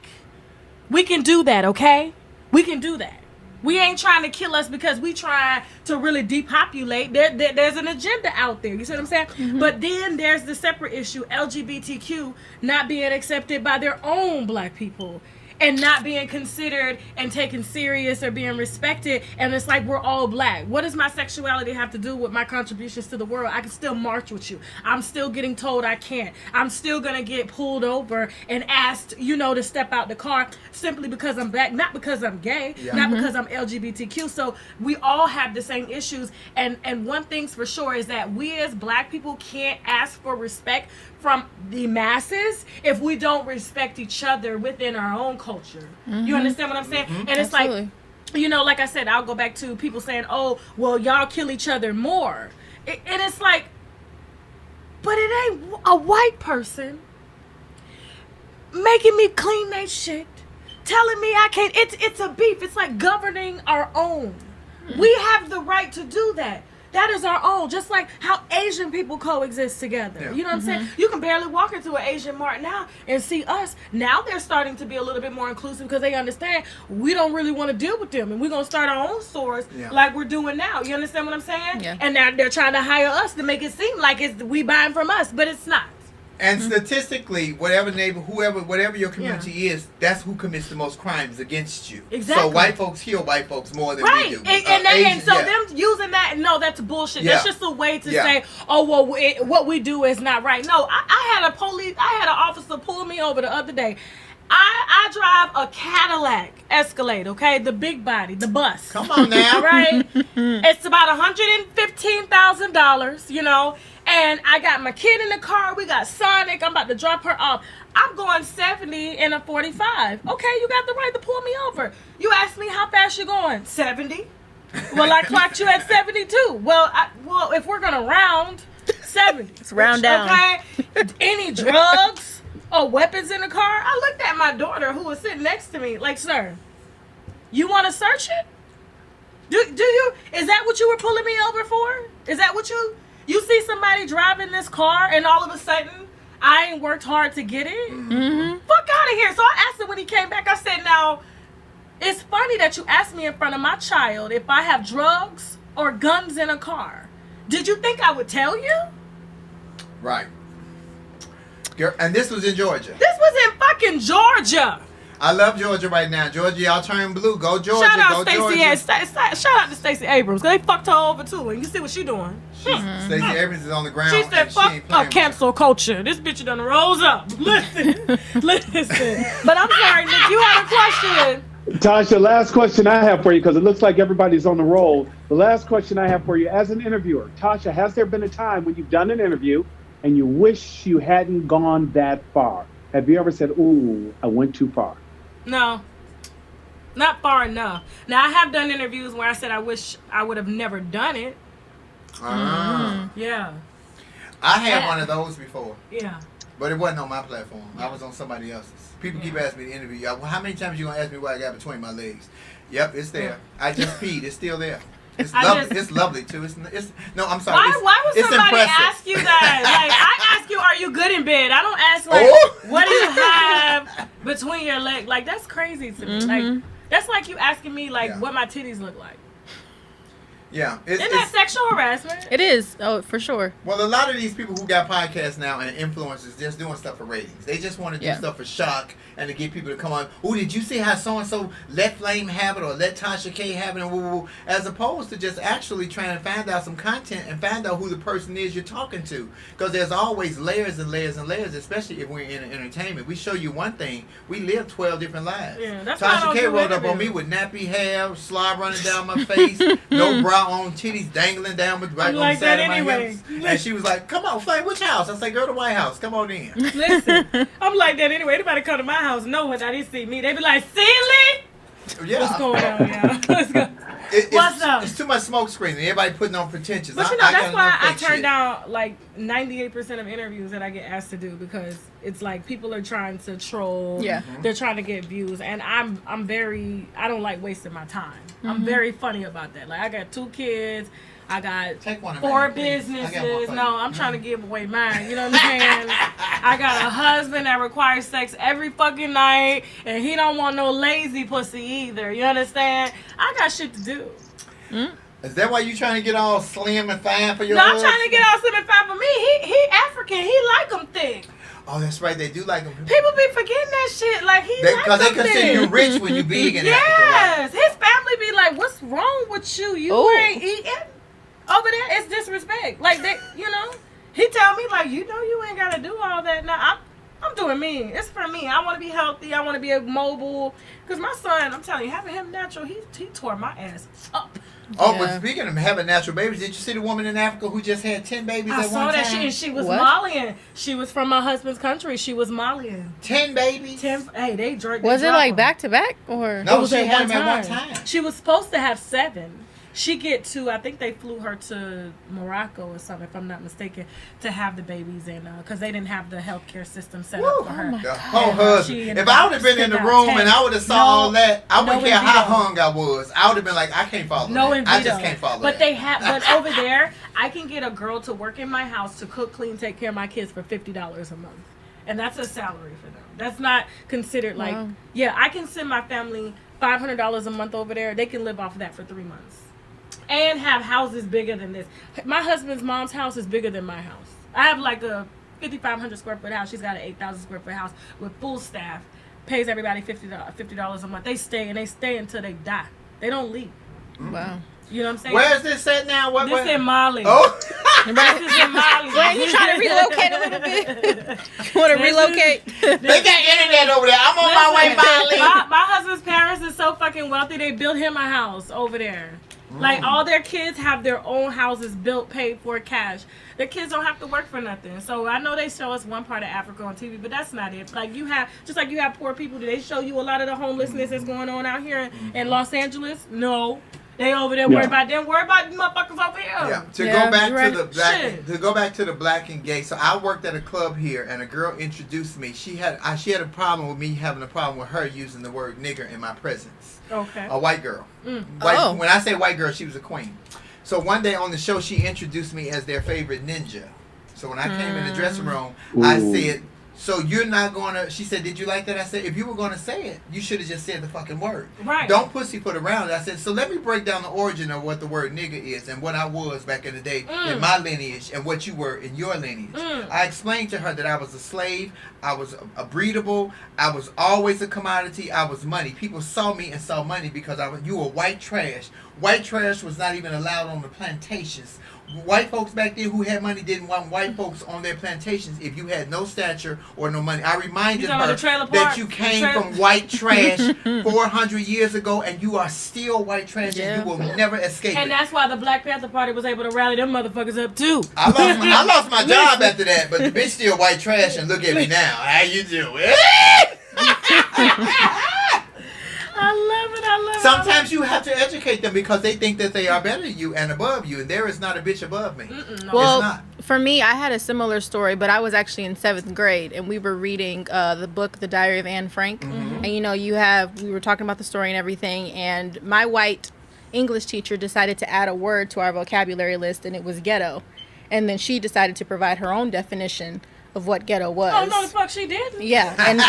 We can do that, okay? We can do that. We ain't trying to kill us because we try to really depopulate. There's an agenda out there. You see what I'm saying? But then there's the separate issue, LGBTQ not being accepted by their own black people and not being considered and taken serious or being respected. And it's like, we're all black. What does my sexuality have to do with my contributions to the world? I can still march with you. I'm still getting told I can't. I'm still going to get pulled over and asked, you know, to step out the car simply because I'm black, not because I'm gay, not because I'm LGBTQ. So we all have the same issues. And one thing's for sure is that we as black people can't ask for respect from the masses if we don't respect each other within our own culture. You understand what I'm saying? And it's Absolutely. like, you know, like I said, I'll go back to people saying, oh, well, y'all kill each other more. And it's like, but it ain't a white person making me clean that shit, telling me I can't. It's a beef. It's like governing our own. We have the right to do that. That is our own, just like how Asian people coexist together. Yeah. You know what I'm saying? You can barely walk into an Asian mart now and see us. Now they're starting to be a little bit more inclusive because they understand we don't really want to deal with them. And we're going to start our own stores like we're doing now. You understand what I'm saying? Yeah. And now they're trying to hire us to make it seem like it's we buying from us, but it's not. And statistically, whatever your community is, that's who commits the most crimes against you. Exactly. So white folks kill white folks more than Right, we do. and so them using that, no, that's bullshit. Yeah. That's just a way to say, oh well, what we do is not right. No, I had an officer pull me over the other day. I drive a Cadillac Escalade, okay, the big body, the bus. Come on now, Right? It's about $115,000, you know. And I got my kid in the car. We got Sonic. I'm about to drop her off. I'm going 70 in a 45. Okay, you got the right to pull me over. You asked me how fast you going. 70. Well, I clocked you at 72. Well, if we're gonna round, 70. Let's round down. Okay. Any drugs or weapons in the car? I looked at my daughter who was sitting next to me, like, sir, you want to search it? Do you? Is that what you were pulling me over for? Is that what you see somebody driving this car and all of a sudden I ain't worked hard to get it? Fuck out of here. So I asked him when he came back, I said, now, it's funny that you asked me in front of my child if I have drugs or guns in a car. Did you think I would tell you? right? And this was in Georgia. This was in fucking Georgia. I love Georgia right now. Georgia, y'all turn blue. Go Georgia. Shout out Go Stacey. Georgia. Shout out to Stacey Abrams. They fucked her over too, and you see what she doing. Stacey Abrams is on the ground. She and said, "Fuck ain't playing with cancel culture." This bitch done rose up. Listen. But I'm sorry, Nick. You had a question. Tasha, last question I have for you, because it looks like everybody's on the roll. The last question I have for you as an interviewer, Tasha, has there been a time when you've done an interview and you wish you hadn't gone that far? Have you ever said, ooh, I went too far? No. Not far enough. Now, I have done interviews where I said I wish I would have never done it. Yeah. I had one of those before. Yeah. But it wasn't on my platform. I was on somebody else's. People keep asking me to interview. Well, how many times you going to ask me what I got between my legs? Yep, it's there. I just peed. It's still there. It's lovely. It's lovely, too. It's no, I'm sorry. Why would somebody impressive. ask you that? Like, I ask you, are you good in bed? I don't ask, like, what do you have between your legs? Like, that's crazy to me. Like, that's like you asking me, like, what my titties look like. Yeah. Isn't that sexual harassment? It is. Oh, for sure. Well, a lot of these people who got podcasts now and influencers just doing stuff for ratings. They just want to do stuff for shock and to get people to come on. Oh, did you see how so-and-so let Flame have it or let Tasha K have it? And woo-woo, as opposed to just actually trying to find out some content and find out who the person is you're talking to. Because there's always layers and layers and layers, especially if we're in entertainment. We show you one thing. We live 12 different lives. Yeah, that's why I Tasha don't K do rolled up on interviews. me with nappy hair, slob running down my face, no bra on, titties dangling down with right I'm on like the side that of my anyway. hips. And she was like, come on, Flame, which house? I said, go to White House. Come on in. Listen, I'm like that anyway. Anybody come to my house know when they see me. They be like, Sealy? Yeah. What's going on, y'all? Let's go. What's up? It's too much smoke screen. Everybody putting on pretentious. But you know, I that's got why enough I fake turn shit. down like 98% of interviews that I get asked to do because it's like people are trying to troll. Yeah. They're trying to get views. And I don't like wasting my time. I'm very funny about that. Like I got 2 kids. I got Take one of 4 mine, please. I businesses. got one for you. No, I'm trying to give away mine. You know what I'm saying? I got a husband that requires sex every fucking night, and he don't want no lazy pussy either. You understand? I got shit to do. Is that why you trying to get all slim and fine for your No, I'm husband? trying to get all 75 for me. He African. He like them thick. Oh, that's right. They do like them. People be forgetting that shit. Like he like Because they them consider thick. you rich when you big in Africa, right? Yes, his family be like, "What's wrong with you? You Ooh. ain't eating over there. It's disrespect." Like they, you know, he tell me like, "You know, you ain't gotta do all that." Now I'm doing me. It's for me. I want to be healthy. I want to be mobile. Cause my son, I'm telling you, having him natural, he tore my ass up. Oh, Yeah. but speaking of having natural babies, did you see the woman in Africa who just had 10 babies I at saw one that time? she was What? Malian. She was from my husband's country. She was Malian. 10 babies? Hey, they drunk. Was it like back to back or? No, It was she at had one them at one time. time. She was supposed to have 7. She get 2. I think they flew her to Morocco or something, if I'm not mistaken, to have the babies in, because they didn't have the healthcare system set up for her. The whole She husband. ended If I up would have been in the spitting room out and I would have saw all that, I wouldn't No care how Invito. hung I was. I would have been like, I can't follow No that. Invito. I just can't follow But that. they have. But over there, I can get a girl to work in my house to cook, clean, take care of my kids for $50 a month, and that's a salary for them. That's not considered like. Wow. Yeah, I can send my family $500 a month over there. They can live off of that for 3 months. And have houses bigger than this. My husband's mom's house is bigger than my house. I have like a 5,500 square foot house. She's got an 8,000 square foot house with full staff. Pays everybody $50 a month. They stay until they die. They don't leave. Wow. You know what I'm saying? Where is this at now? What? This in Mali. Oh. This is in Mali. Wait, you trying to relocate a little bit? You want to relocate? They got internet over there. I'm on my way, Molly. My husband's parents is so fucking wealthy. They built him a house over there. Like all their kids have their own houses built, paid for, cash. Their kids don't have to work for nothing. So I know they show us one part of Africa on TV, but that's not it. Like you have, just like you have poor people. Do they show you a lot of the homelessness that's going on out here in Los Angeles? No. They over there worry about them. Worry about the motherfuckers over here. Yeah. To Yeah, go back you're right. to the black, Shit. to go back to the black and gay. So I worked at a club here, and a girl introduced me. She had a problem with me having a problem with her using the word nigger in my presence. Okay. A white girl. Mm. White, Oh. When I say white girl, she was a queen. So one day on the show, she introduced me as their favorite ninja. So when I came in the dressing room, I Ooh. said, so you're not going to, she said, did you like that? I said, if you were going to say it, you should have just said the fucking word. Right. Don't pussyfoot around. I said, so let me break down the origin of what the word nigger is and what I was back in the day in my lineage and what you were in your lineage. I explained to her that I was a slave, I was a breedable, I was always a commodity, I was money. People saw me and saw money because you were white trash white trash was not even allowed on the plantations. White folks back then who had money didn't want white folks on their plantations if you had no stature or no money. I reminded her that you came from white trash 400 years ago, and you are still white trash, and you will never escape And it. that's why the Black Panther Party was able to rally them motherfuckers up too. I lost my job after that, but the bitch still white trash, and look at me now. How you doing? I love it. I love it. Sometimes you have to educate them because they think that they are better than you and above you, and there is not a bitch above me. No. Well, it's not. For me, I had a similar story, but I was actually in 7th grade, and we were reading the book, The Diary of Anne Frank. Mm-hmm. And, you know, we were talking about the story and everything, and my white English teacher decided to add a word to our vocabulary list, and it was ghetto. And then she decided to provide her own definition of what ghetto was. Oh, no, the fuck she did. Yeah, and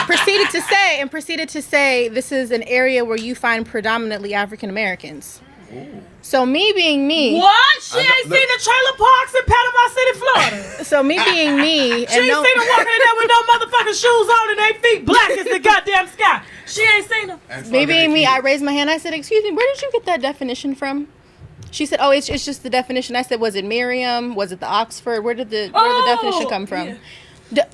proceeded to say this is an area where you find predominantly African Americans. So me being me, What? She ain't seen the trailer parks in Panama City, Florida. so me being me, She and ain't no, seen them walking in there with no motherfucking shoes on and they feet black as the goddamn sky. She ain't seen them. me being me, I raised my hand. I said, "Excuse me, where did you get that definition from?" She said, "Oh, it's just the definition." I said, "Was it Merriam? Was it the Oxford? Where did the definition come from?" Yeah.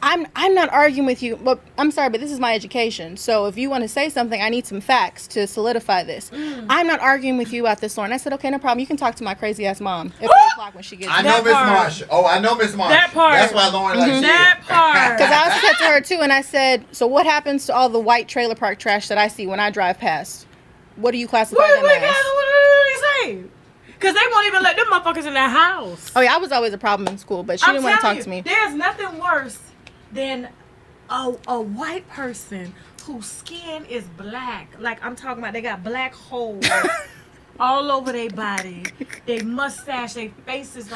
I'm not arguing with you, but I'm sorry, but this is my education. So if you want to say something, I need some facts to solidify this. I'm not arguing with you about this, Lauren. I said, okay, no problem. You can talk to my crazy ass mom at 3 o'clock when she gets I here. know Miss part. Marsha. Oh, I know Miss Marsha. That part. That's why Lauren likes That part. Because I also said to her too, and I said, so what happens to all the white trailer park trash that I see when I drive past? What do you classify them as? What did he say? Because they won't even let them motherfuckers in their house. Oh yeah, I was always a problem in school, but she didn't want to talk to me. There's nothing worse than a white person whose skin is black. Like I'm talking about, they got black holes all over their body. They mustache, their faces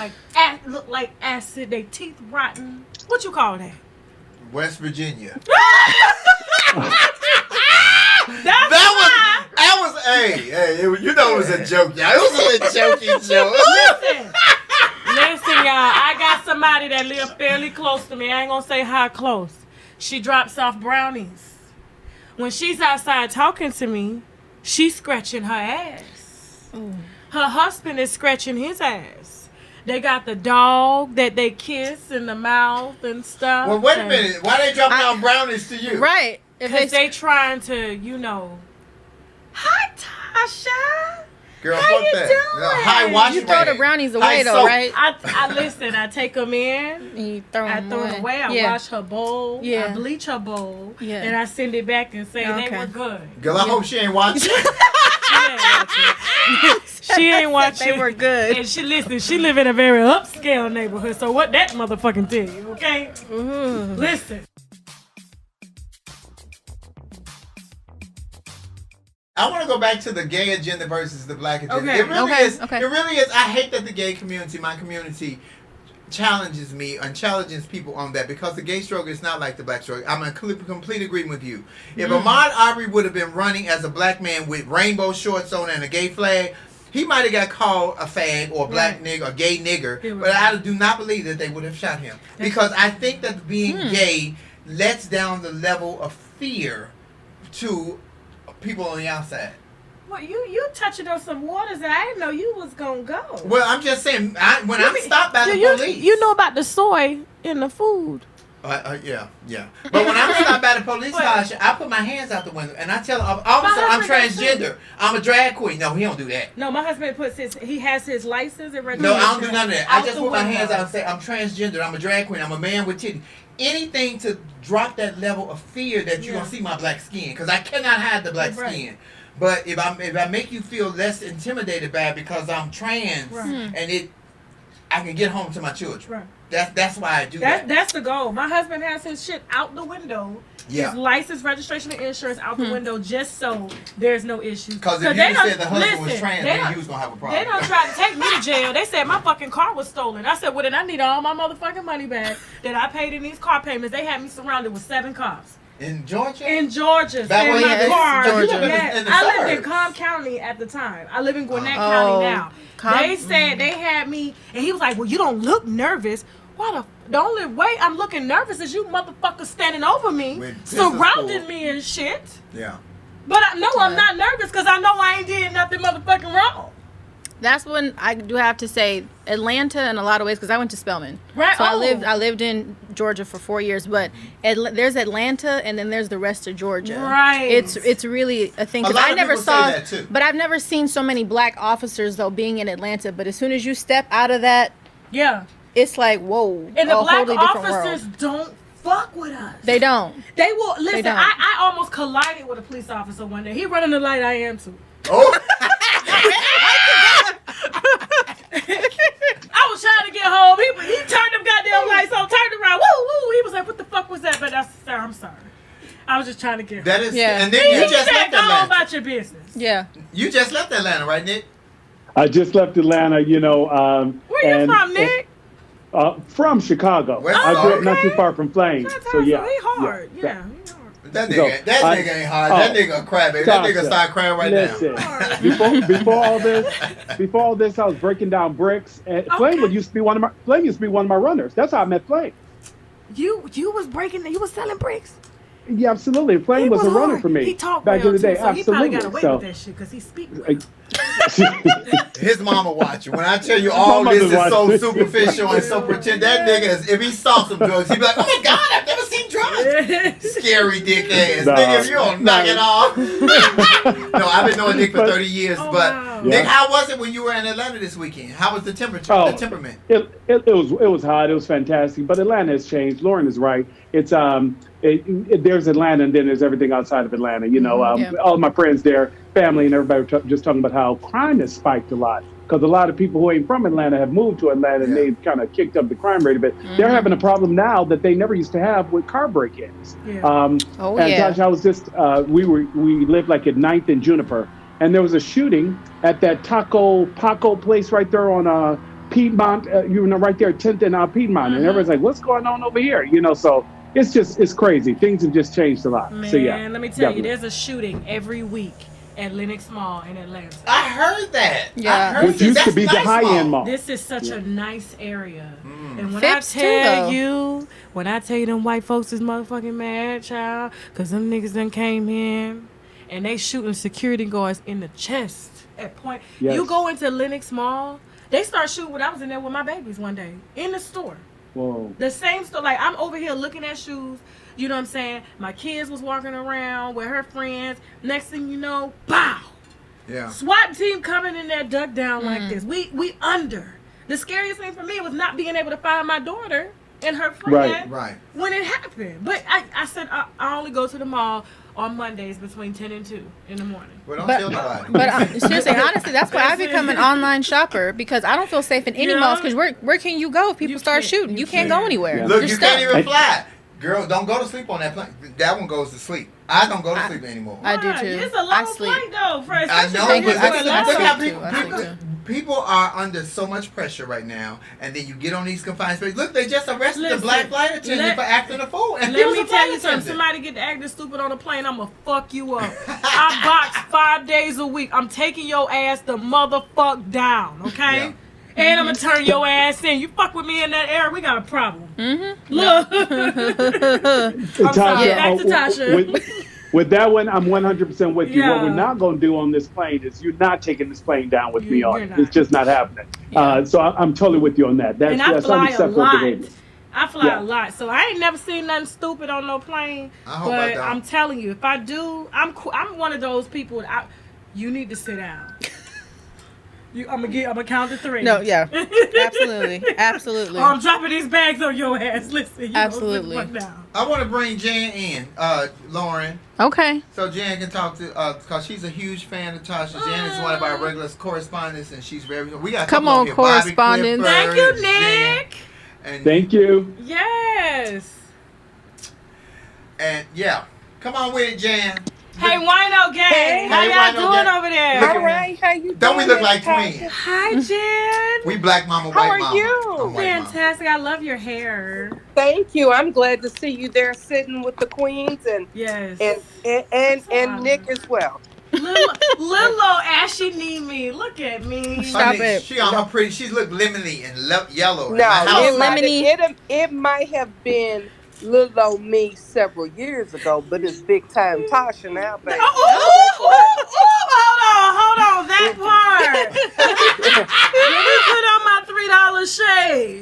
look like acid. Their teeth rotten. What you call that? West Virginia. That was hey, you know it was a joke, y'all. It was a little jokey joke. Listen, y'all. I got somebody that live fairly close to me. I ain't gonna say how close. She drops off brownies. When she's outside talking to me, she's scratching her ass. Her husband is scratching his ass. They got the dog that they kiss in the mouth and stuff. Well, wait a minute. Why they dropping off brownies to you? Right. Because they trying to, you know. Hi, Tasha. Girl, How fuck you that. doing? No, high wash You throw the rate. brownies High away though, soap. right? I listen. I take them in. And you throw I them throw it away. I Yeah. wash her bowl. Yeah. I bleach her bowl. Yeah. And I send it back and say they Okay. were good. Girl, I hope she ain't watching. She ain't watching. They were good. And she live in a very upscale neighborhood. So what that motherfucking tell you, okay? Listen. I want to go back to the gay agenda versus the black agenda. Okay. It really Okay. is. Okay. It really is. I hate that the gay community, my community, challenges me and challenges people on that because the gay struggle is not like the black struggle. I'm in complete agreement with you. If Ahmaud Arbery would have been running as a black man with rainbow shorts on and a gay flag, he might have got called a fag or a black nigger or gay nigger, but I do not believe that they would have shot him because I think that being gay lets down the level of fear to people on the outside. Well, you touching on some waters that I didn't know you was gonna go. Well, I'm just saying, when I'm stopped by the police. You know about the soy in the food. Yeah. But when I'm stopped by the police, Tasha, I put my hands out the window and I tell them, officer, I'm transgender. I'm a drag queen. No, he don't do that. No, my husband he has his license and registration. No, I don't do none of that. I out just the put my window. hands out and say, I'm transgender. I'm a drag queen. I'm a man with titties. Anything to drop that level of fear that you're going to see my black skin. Because I cannot hide the black skin. But if I make you feel less intimidated by it because I'm trans and I can get home to my children. Right. That's why I do that. That's the goal. My husband has his shit out the window. Yeah. His license, registration, and insurance out the window just so there's no issues. Because if you said the husband was trans, then he was going to have a problem. They don't try to take me to jail. They said my fucking car was stolen. I said, well, then I need all my motherfucking money back that I paid in these car payments. They had me surrounded with 7 cars. In Georgia? In Georgia. That in way, my car. Georgia. Yeah, I lived in Cobb County at the time. I live in Gwinnett County now. They said they had me, and he was like, well, you don't look nervous. Why the only way I'm looking nervous is you motherfuckers standing over me, surrounding me and shit. Yeah. But I know I'm not nervous because I know I ain't did nothing motherfucking wrong. That's when I do have to say Atlanta in a lot of ways, because I went to Spelman. Right. So Oh. I lived in Georgia for 4 years, but there's Atlanta and then there's the rest of Georgia. Right. It's really a thing, A because lot I of never people say saw that, too. but I've never seen so many black officers though being in Atlanta. But as soon as you step out of that, Yeah. it's like whoa, And the a black totally different officers world. don't fuck with us. They don't. They will listen. don't. I almost collided with a police officer one day. He running the light. I am too. Oh, I was trying to get home. He turned them goddamn lights on, turned around. Woo woo. He was like, "What the fuck was that?" But I said, "Sir, I'm sorry. I was just trying to get." that is. Yeah. And then He you just said, left "Go on Atlanta. about your business." Yeah. You just left Atlanta, right, Nick? I just left Atlanta, Where you from, Nick? From Chicago. West I grew Side. up not too far from Flames. So yeah. He hard. yeah. Yeah. He hard. That So, nigga ain't hard. That nigga a crybaby. That nigga Tasha, start crying right listen, now. before all this, I was breaking down bricks. And Flame used to be one of my runners. That's how I met Flame. You was breaking. You was selling bricks. Yeah, absolutely. Flame He was a runner hard. for me He talked back well in the day. too, so he probably Absolutely. got away with that shit because he speak well. His mama watching. When I tell you all My this is mother's so watching. superficial and so pretend, that nigga is, if he saw some drugs, he'd be like, "Oh my god, I've never seen drugs." Scary dick ass. Nah. Nigga, if you don't knock it off. No, I've been knowing Nick for 30 years, Oh, but wow. Nick, Yeah. how was it when you were in Atlanta this weekend? How was the temperature, Oh. the temperament? It was hot. It was fantastic. But Atlanta has changed. Lauren is right. It's there's Atlanta and then there's everything outside of Atlanta. You know, Yeah. all my friends there, family, and everybody were just talking about how crime has spiked a lot because a lot of people who ain't from Atlanta have moved to Atlanta and Yeah. they've kind of kicked up the crime rate a bit. They're having a problem now that they never used to have with car break-ins. Yeah. Oh, and yeah. Tasha, I was just we lived like at 9th and Juniper, and there was a shooting at that Paco place right there on Piedmont, right there at 10th and Piedmont, and everyone's like, "What's going on over here?" So it's crazy. Things have just changed a lot. Man, So yeah, let me tell you, definitely. there's a shooting every week at Lenox Mall in Atlanta. I heard that. Yeah. I heard Which that. used to That's be the nice high-end mall. This is such a nice area. And when Phipps, too, when I tell you them white folks is motherfucking mad, child, because them niggas done came in and they shooting security guards in the chest at point. Yes. You go into Lenox Mall, they start shooting when I was in there with my babies one day in the store. Whoa. The same store, like I'm over here looking at shoes. You know what I'm saying? My kids was walking around with her friends. Next thing you know, bow. Yeah. SWAT team coming in there, duck down like this. We under. The scariest thing for me was not being able to find my daughter and her friend Right. when it happened. But I said I only go to the mall on Mondays between 10 and 2 in the morning. Well, don't But- tell nobody. But seriously, honestly, that's why I become an online shopper, because I don't feel safe in any Yeah. malls. Because where can you go if people You start can't. shooting? You You can't can't. go anywhere. Yeah. Look, You're you stuck. can't even fly. Girl, don't go to sleep on that plane. That one goes to sleep. I don't go to sleep anymore. I do Why? too. It's a I long sleep. flight though. For I especially know, Thank but you. look, I at, sleep look how too. I sleep too. people are under so much pressure right now, and then you get on these confined spaces. Look, they just arrested the Listen, black flight attendant for acting a fool. And he Let was me a tell flight you something. attendant. Somebody get to acting stupid on a plane, I'm gonna fuck you up. I box 5 days a week. I'm taking your ass the motherfuck down, okay? Yeah. And I'm gonna turn your ass in. You fuck with me in that area, we got a problem. Look. I'm sorry. Back to Tasha. With that one, I'm 100% with you. What Yeah. we're not going to do on this plane is you're not taking this plane down with me You're on it. not. It's just not happening. Yeah. So I'm totally with you on that. That's, And I that's fly a unacceptable lot. behavior. I fly Yeah. a lot, so I ain't never seen nothing stupid on no plane. I hope I But don't. I'm telling you, if I do, I'm one of those people. You need to sit down. I'm gonna count to 3. No, yeah, absolutely, absolutely. Oh, I'm dropping these bags on your ass. Listen, you Absolutely. Gonna sit the fuck down. I want to bring Jan in, Lauren, Okay. so Jan can talk to because she's a huge fan of Tasha. Jan is one of our regular correspondents, and she's very. We got a Come couple on, here, Bobby correspondents. Clifford, Thank you, and Jan, Nick. and Thank you. Yes. and yeah, come on with it, Jan. Hey, Wino gang. Hey. How Hey, y'all Wino doing gang. over there? Look All at- right, how you doing? Don't we look like Tasha? twins? Hi, Jen. We black mama, How white are mama. you? I'm white mama. Fantastic. I love your hair. Thank you. I'm glad to see you there sitting with the queens and Yes. and Nick as well. Little ashy knee me. Look at me. Stop Honey, it. She on her pretty. She look lemony and yellow. No, in my house. it might have been little old me several years ago, but it's big time Tasha now, baby. Hold hold on, that part. Let me put on my $3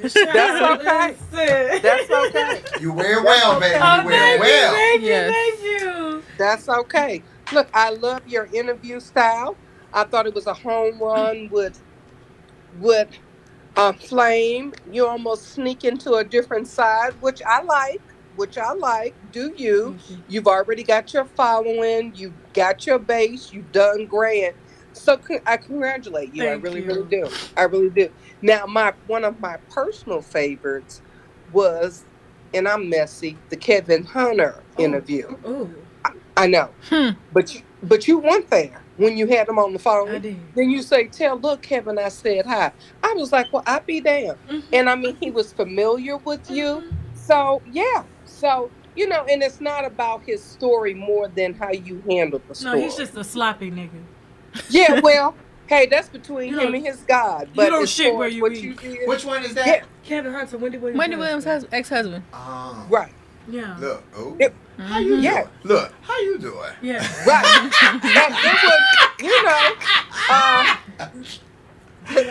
shades. That's okay. Listen. That's okay. You wear well, baby. Oh, You wear well. thank you, Yes. thank you. That's okay. Look, I love your interview style. I thought it was a home run with Flame. You almost sneak into a different side, which I like. Do you? You've already got your following. You've got your base. You've done great. So I congratulate you. I Thank really, you. really do. I really do. Now, one of my personal favorites was, and I'm messy, the Kevin Hunter interview. Ooh, I know, but you went there when you had him on the phone. I did. Then you say, look, Kevin, I said hi. I was like, well, I be damned. And I mean, he was familiar with you. So, yeah. So, and it's not about his story more than how you handled the story. No, he's just a sloppy nigga. Yeah, well, hey, that's between You him don't- and his God. But don't as shit far where as you what eat. you did, Which one is that? Yeah. Kevin Hunter, Wendy Williams. Wendy Williams' ex-husband. right. Yeah. Look. Oh. It- How you Yeah. doing? Look. How you doing? Yeah. Right. It was,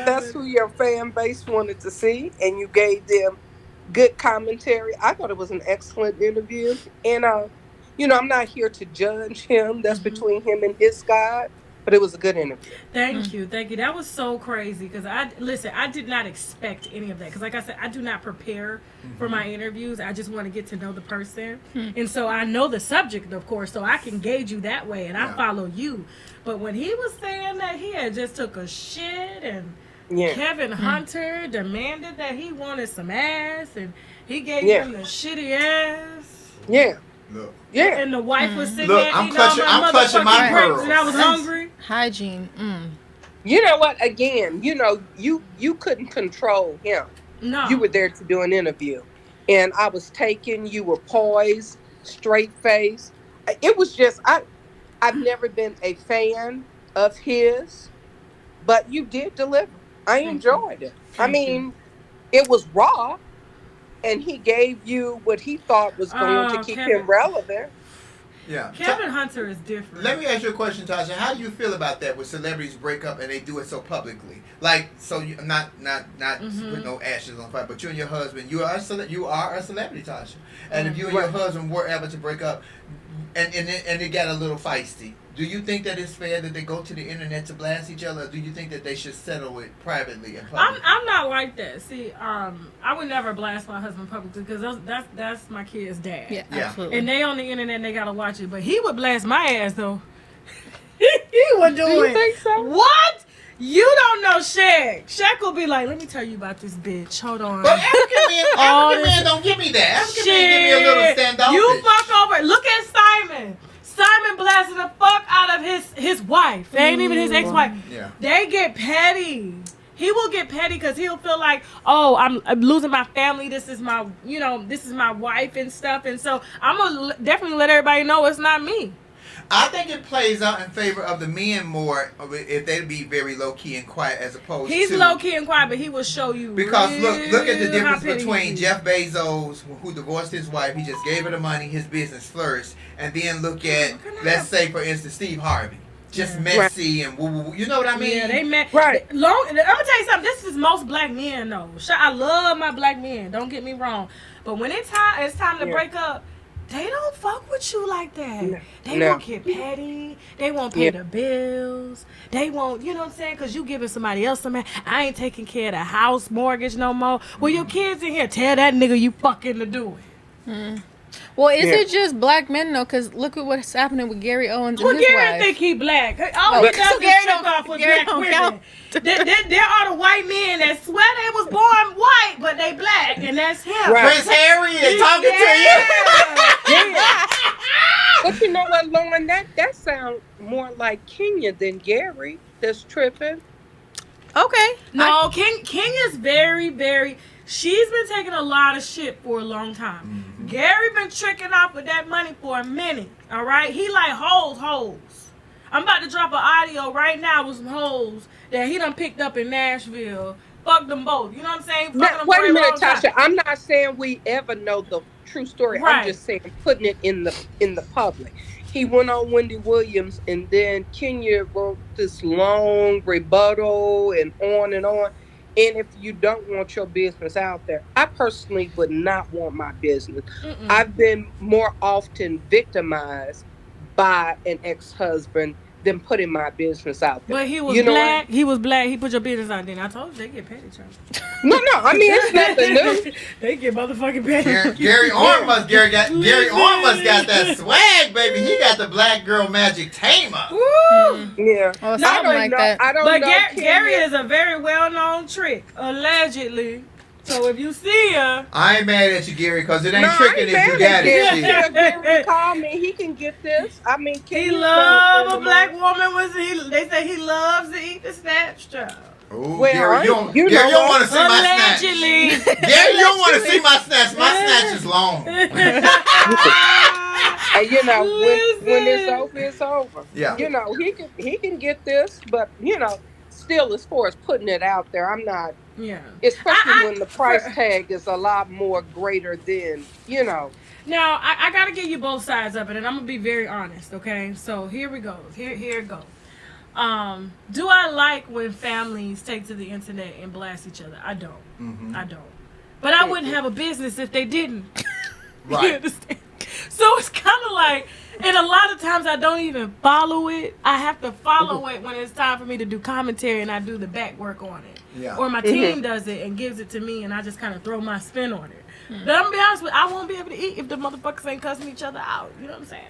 that's who your fan base wanted to see, and you gave them good commentary. I thought it was an excellent interview, and I'm not here to judge him. That's between him and his God, but it was a good interview. Thank you. That was so crazy because I did not expect any of that because, like I said, I do not prepare for my interviews. I just want to get to know the person, and so I know the subject, of course, so I can gauge you that way, and I follow you. But when he was saying that he had just took a shit and Kevin Hunter demanded that he wanted some ass and he gave him the shitty ass. Yeah. Look. Yeah. And the wife was sitting Look, there I'm eating clutching- all my I'm clutching my motherfucking grapes pearls. and I was hungry. Hygiene. You know what? Again, you couldn't control him. No. You were there to do an interview, and I was taken. You were poised, straight face. It was just I've never been a fan of his, but you did deliver. I enjoyed it. I mean, it was raw, and he gave you what he thought was going to keep him relevant. Yeah. Kevin Hunter is different. Let me ask you a question, Tasha. How do you feel about that when celebrities break up and they do it so publicly? Like, so you not put no ashes on fire, but you and your husband, you are a celebrity, Tasha. And if you and your husband were ever to break up, and it got a little feisty, do you think that it's fair that they go to the internet to blast each other, or do you think that they should settle it privately and publicly? I'm not like that. See, I would never blast my husband publicly because that's my kid's dad. Yeah, Yeah. absolutely. And they on the internet and they gotta watch it. But he would blast my ass though. he would do Do it. you think so? What? You don't know Shaq. Shaq will be like, let me tell you about this bitch. Hold on. But African men don't give me that. African men give me a little standoff. You fuck over. Look at Simon. Simon blasted the fuck out of his wife. They ain't even his ex-wife. Yeah. They get petty. He will get petty because he'll feel like, oh, I'm losing my family. This is my, this is my wife and stuff. And so I'm going to definitely let everybody know it's not me. I think it plays out in favor of the men more if they be very low key and quiet as opposed He's to low key and quiet, but he will show you. because look at the real difference how petty between he is. Jeff Bezos, who divorced his wife. He just gave her the money, his business flourished, and then look at let's say for instance Steve Harvey, just messy and woo woo. You know what I mean? Yeah, they met. Right. I'm gonna tell you something. This is most black men though. I love my black men. Don't get me wrong, but when it's time to break up. They don't fuck with you like that. They won't get petty. They won't pay the bills. They won't, you know what I'm saying? Because you giving somebody else some. I ain't taking care of the house mortgage no more. Well, your kids in here. Tell that nigga you fucking to do it. Well, is it just black men though? Because look at what's happening with Gary Owens and Well, his Gary wife. think he black. All he does so is Gary trick don't- off with Gary black don't women. count. There are the white men that swear they was born white, but they black, and that's him. Right. Prince Harry is talking to you. But you know what, Lauren? That sounds more like Kenya than Gary. That's tripping. Okay. No, King is very, very. She's been taking a lot of shit for a long time. Gary been tricking off with that money for a minute. All right, he like hoes. I'm about to drop an audio right now with some hoes that he done picked up in Nashville. Fuck them both. You know what I'm saying? Fucking them Wait for a minute, long time. Tasha. I'm not saying we ever know the true story. Right. I'm just saying putting it in the public. he went on Wendy Williams, and then Kenya wrote this long rebuttal and on and on. And if you don't want your business out there, I personally would not want my business. I've been more often victimized by an ex-husband than putting my business out there. But he was black. He was black. He put your business out there. I told you they get paid, Charlie. No. I mean, it's nothing new. They get motherfucking paid. Gary Orr must got that swag, baby. He got the black girl magic tamer. Woo! Yeah. Oh, something like that. I don't But know. Gary is a very well-known trick, allegedly. So if you see her, I ain't mad at you, Gary, because it ain't tricking if you got it. If Gary call me, he can get this. I mean, he love a black woman. They say he loves to eat the snatch, child. Ooh, Well, Gary, you don't want to see my snatch. Allegedly. Gary, you don't want to see my snatch. My snatch is long. And when it's over, it's over. Yeah. He can get this, but still, as far as putting it out there, I'm not. Yeah. Especially when the price tag is a lot more greater than. Now I gotta give you both sides of it, and I'm gonna be very honest. Okay, so here we go. Here it goes. Do I like when families take to the internet and blast each other? I don't. Mm-hmm. I don't. But I wouldn't have a business if they didn't. Right. You understand? So it's kind of like, and a lot of times I don't even follow it. I have to follow it when it's time for me to do commentary, and I do the back work on it. Yeah. Or my team does it and gives it to me, and I just kind of throw my spin on it. But I'm gonna be honest with you, I won't be able to eat if the motherfuckers ain't cussing each other out. You know what I'm saying?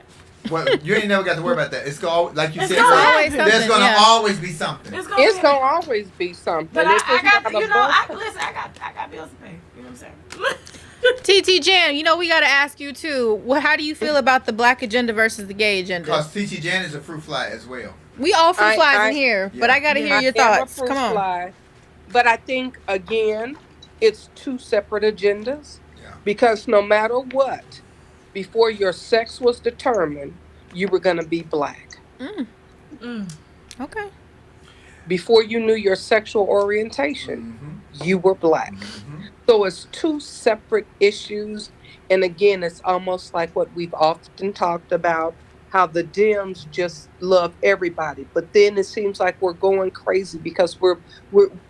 Well, you ain't never got to worry about that. It's going, like you It's said, gonna earlier, always there's something, going to yeah. always be something. It's It's gonna always be something. But If I it's got, not a listen, bust- I got bills to pay. You know what I'm saying? TT Jan, we got to ask you too. How do you feel about the black agenda versus the gay agenda? Because TT Jan is a fruit fly as well. We all fruit flies in here, but I got to hear your thoughts. Come on. Fly, but I think again, it's two separate agendas. Yeah. Because no matter what, before your sex was determined, you were gonna be black. Okay. Before you knew your sexual orientation, you were black. So it's two separate issues. And again, it's almost like what we've often talked about, how the Dems just love everybody. But then it seems like we're going crazy because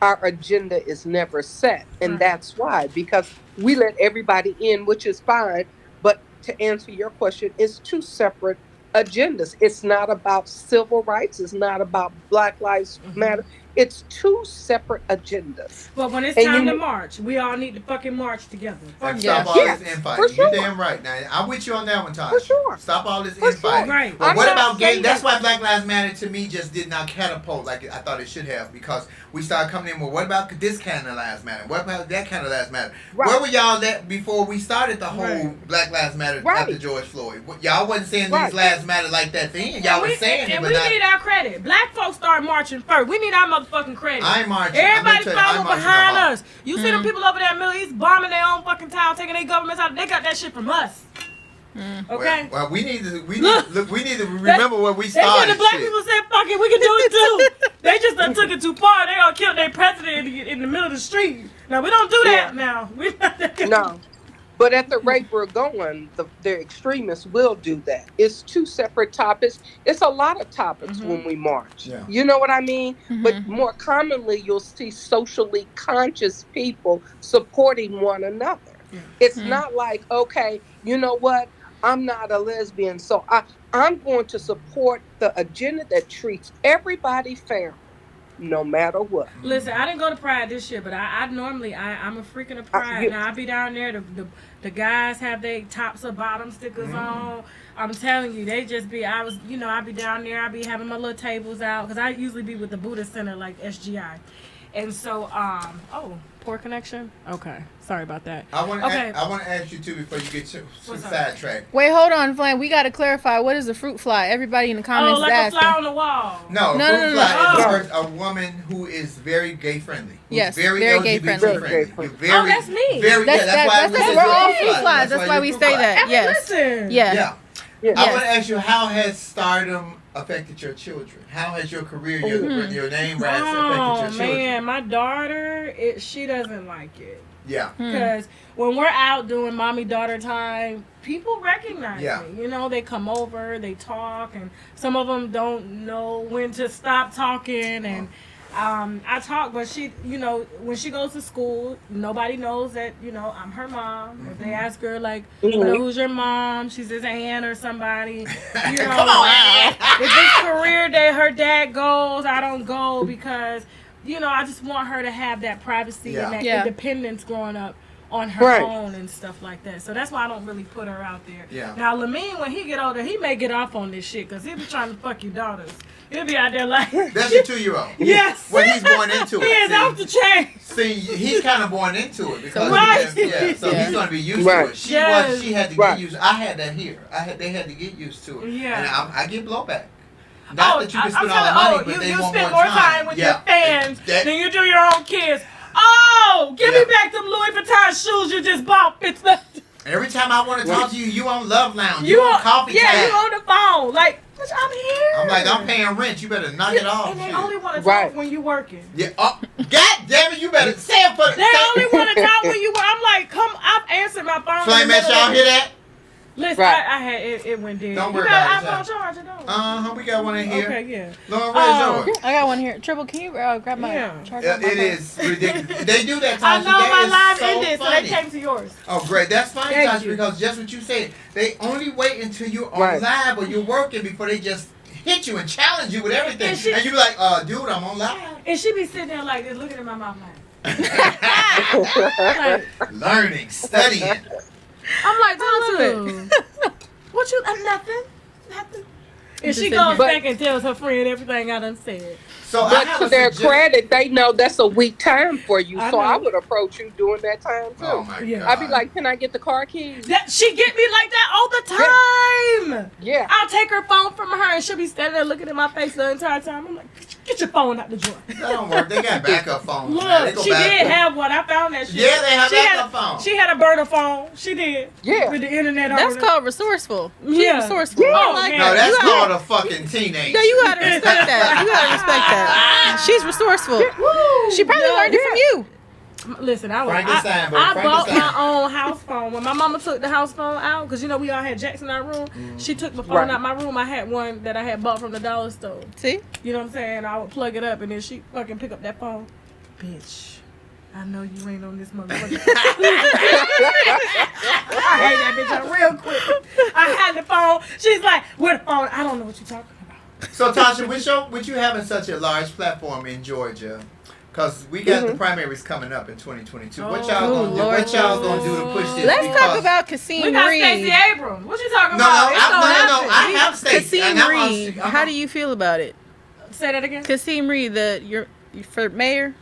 our agenda is never set. And that's why, because we let everybody in, which is fine. But to answer your question, it's two separate agendas. It's not about civil rights. It's not about Black Lives Matter. It's two separate agendas. But when it's time to march, we all need to fucking march together. And stop all this infighting. You're damn right. Now, I'm with you on that one, Tasha. For sure. Stop all this For infighting. sure. Right. But I'm what not about gay? saying That's that- why Black Lives Matter to me just did not catapult like I thought it should have, because we started coming in with, what about this kind of lives matter? What about that kind of lives matter? Right. Where were y'all at before we started the whole Right. Black Lives Matter Right. after George Floyd? Y'all wasn't saying Right. these lives matter like that then. Y'all was saying it, and but we not. need our credit. Black folks start marching first. We need our motherfucking credit. I ain't marching. Everybody I'm gonna tell you, I follow ain't marching behind no more. us. You see them people over there in the Middle East bombing their own fucking town, taking their governments out. They got that shit from us. Okay? Well, we need to Look, we need to remember where we They said started. the black shit. people said, fuck it, we can do it too. They just done took it too far. They gonna kill their president in the middle of the street. Now, we don't do that now. We No. But at the rate we're going, the extremists will do that. It's two separate topics. It's a lot of topics when we march. Yeah. You know what I mean? But more commonly, you'll see socially conscious people supporting one another. It's not like, okay, you know what? I'm not a lesbian, so I'm going to support the agenda that treats everybody fair, no matter what. Listen, I didn't go to Pride this year, but I'm a freaking of Pride. Now I be down there. The guys have their tops or bottom stickers on. I'm telling you, they just be. I be down there. I be having my little tables out because I usually be with the Buddhist Center like SGI, and so poor connection. Okay, sorry about that. I want Okay. to ask you too before you get What's up? sidetracked. Wait, hold on, Flan. We got to clarify. What is a fruit fly? Everybody in the comments Like is a asking. fly on the wall. No, No, fruit no, no, fly no. is a woman who is very gay friendly. Who's Yes, very very gay LGBT friendly. Very gay You're friendly. very, Oh, that's me. Very, That's yeah, that's why we're all you're fruit flies. That's why we say that. Hey, Yes. listen. Yeah. Yeah. Yeah. I want to ask you, how has stardom affected your children? How has your career, your name rise affected your Oh children? man, my daughter, she doesn't like it. Yeah. Because when we're out doing mommy-daughter time, people recognize Yeah. me. You know, they come over, they talk, and some of them don't know when to stop talking. And I talk, but she, you know, when she goes to school, nobody knows that, you know, I'm her mom. If they ask her, like, you know, who's your mom? She says aunt or somebody. You know, Come on, Aunt. if it's career day, her dad goes, I don't go because, you know, I just want her to have that privacy and that independence growing up on her own and stuff like that. So that's why I don't really put her out there. Yeah. Now, Lamine, when he get older, he may get off on this shit because he'll be trying to fuck your daughters. He'll be out there like... That's your 2-year-old. Yes. When he's born into it. He is off the chain. See, he's kind of born into it because so he's going to be used to it. She had to get used. I had that here. They had to get used to it. Yeah. And I get blowback. Not that you can spend all the money, but they you want spend more time with your fans than you do your own kids. Oh, give me back them Louis Vuitton shoes you just bought. It's the... Every time I want to talk to you, you on Love Lounge. You on Coffee Time. Yeah, you on the phone. Like, bitch, I'm here. I'm like, I'm paying rent. You better knock it off. And they only want to talk when you working. Yeah. Oh, God damn it, you better say it for They only want to talk when you work. I'm like, I've answered my phone. Flame Match, y'all hear that? Listen, I had it went dead. Don't worry about it. You got an iPhone charger, don't you? We got one in here. Okay, yeah. Lauren, where's yours? I got one here. Triple, can you grab my charger? It is ridiculous. They do that, Tasha. I know my live so ended, so funny. they came to yours. Oh, great. That's fine, Thank Tasha, you. because just what you said, they only wait until you're on live or you're working before they just hit you and challenge you with everything. And you be like, dude, I'm on live. And she be sitting there like this, looking at my mouth like. Learning, studying. I'm like, dude, what you, nothing. And she goes back and tells her friend everything I done said. So but to their credit, they know that's a weak time for you. So I would approach you during that time too. Oh my God. I'd be like, "Can I get the car keys?" She get me like that all the time. Yeah. I'll take her phone from her and she'll be standing there looking at my face the entire time. I'm like, get your phone out the drawer. That don't work. They got backup phones. Look, she did have one. I found that shit. Yeah, they have backup phones. She had a burner phone. She did. Yeah. With the internet That's on called resourceful. She's resourceful. Yeah. I like Oh, No, that. that's called a fucking teenage. No, you gotta respect that. You gotta respect that. She's resourceful. She probably learned it from you. Listen, I Frankenstein, bought Frankenstein. my own house phone. When my mama took the house phone out, because you know we all had jacks in our room, she took the phone out my room. I had one that I had bought from the dollar store. See? You know what I'm saying? I would plug it up and then she fucking pick up that phone. Bitch, I know you ain't on this motherfucker. I hate that bitch up real quick. I had the phone. She's like, where the phone? I don't know what you're talking about. So Tasha, with you having such a large platform in Georgia, because we got the primaries coming up in 2022. What y'all gonna do? What y'all gonna do to push this? Let's talk about Kasim We got Reed. Stacey Abrams. What you talking No, about? I have Stacey. Kasim Reed. How do you feel about it? Say that again. Kasim Reed, for mayor.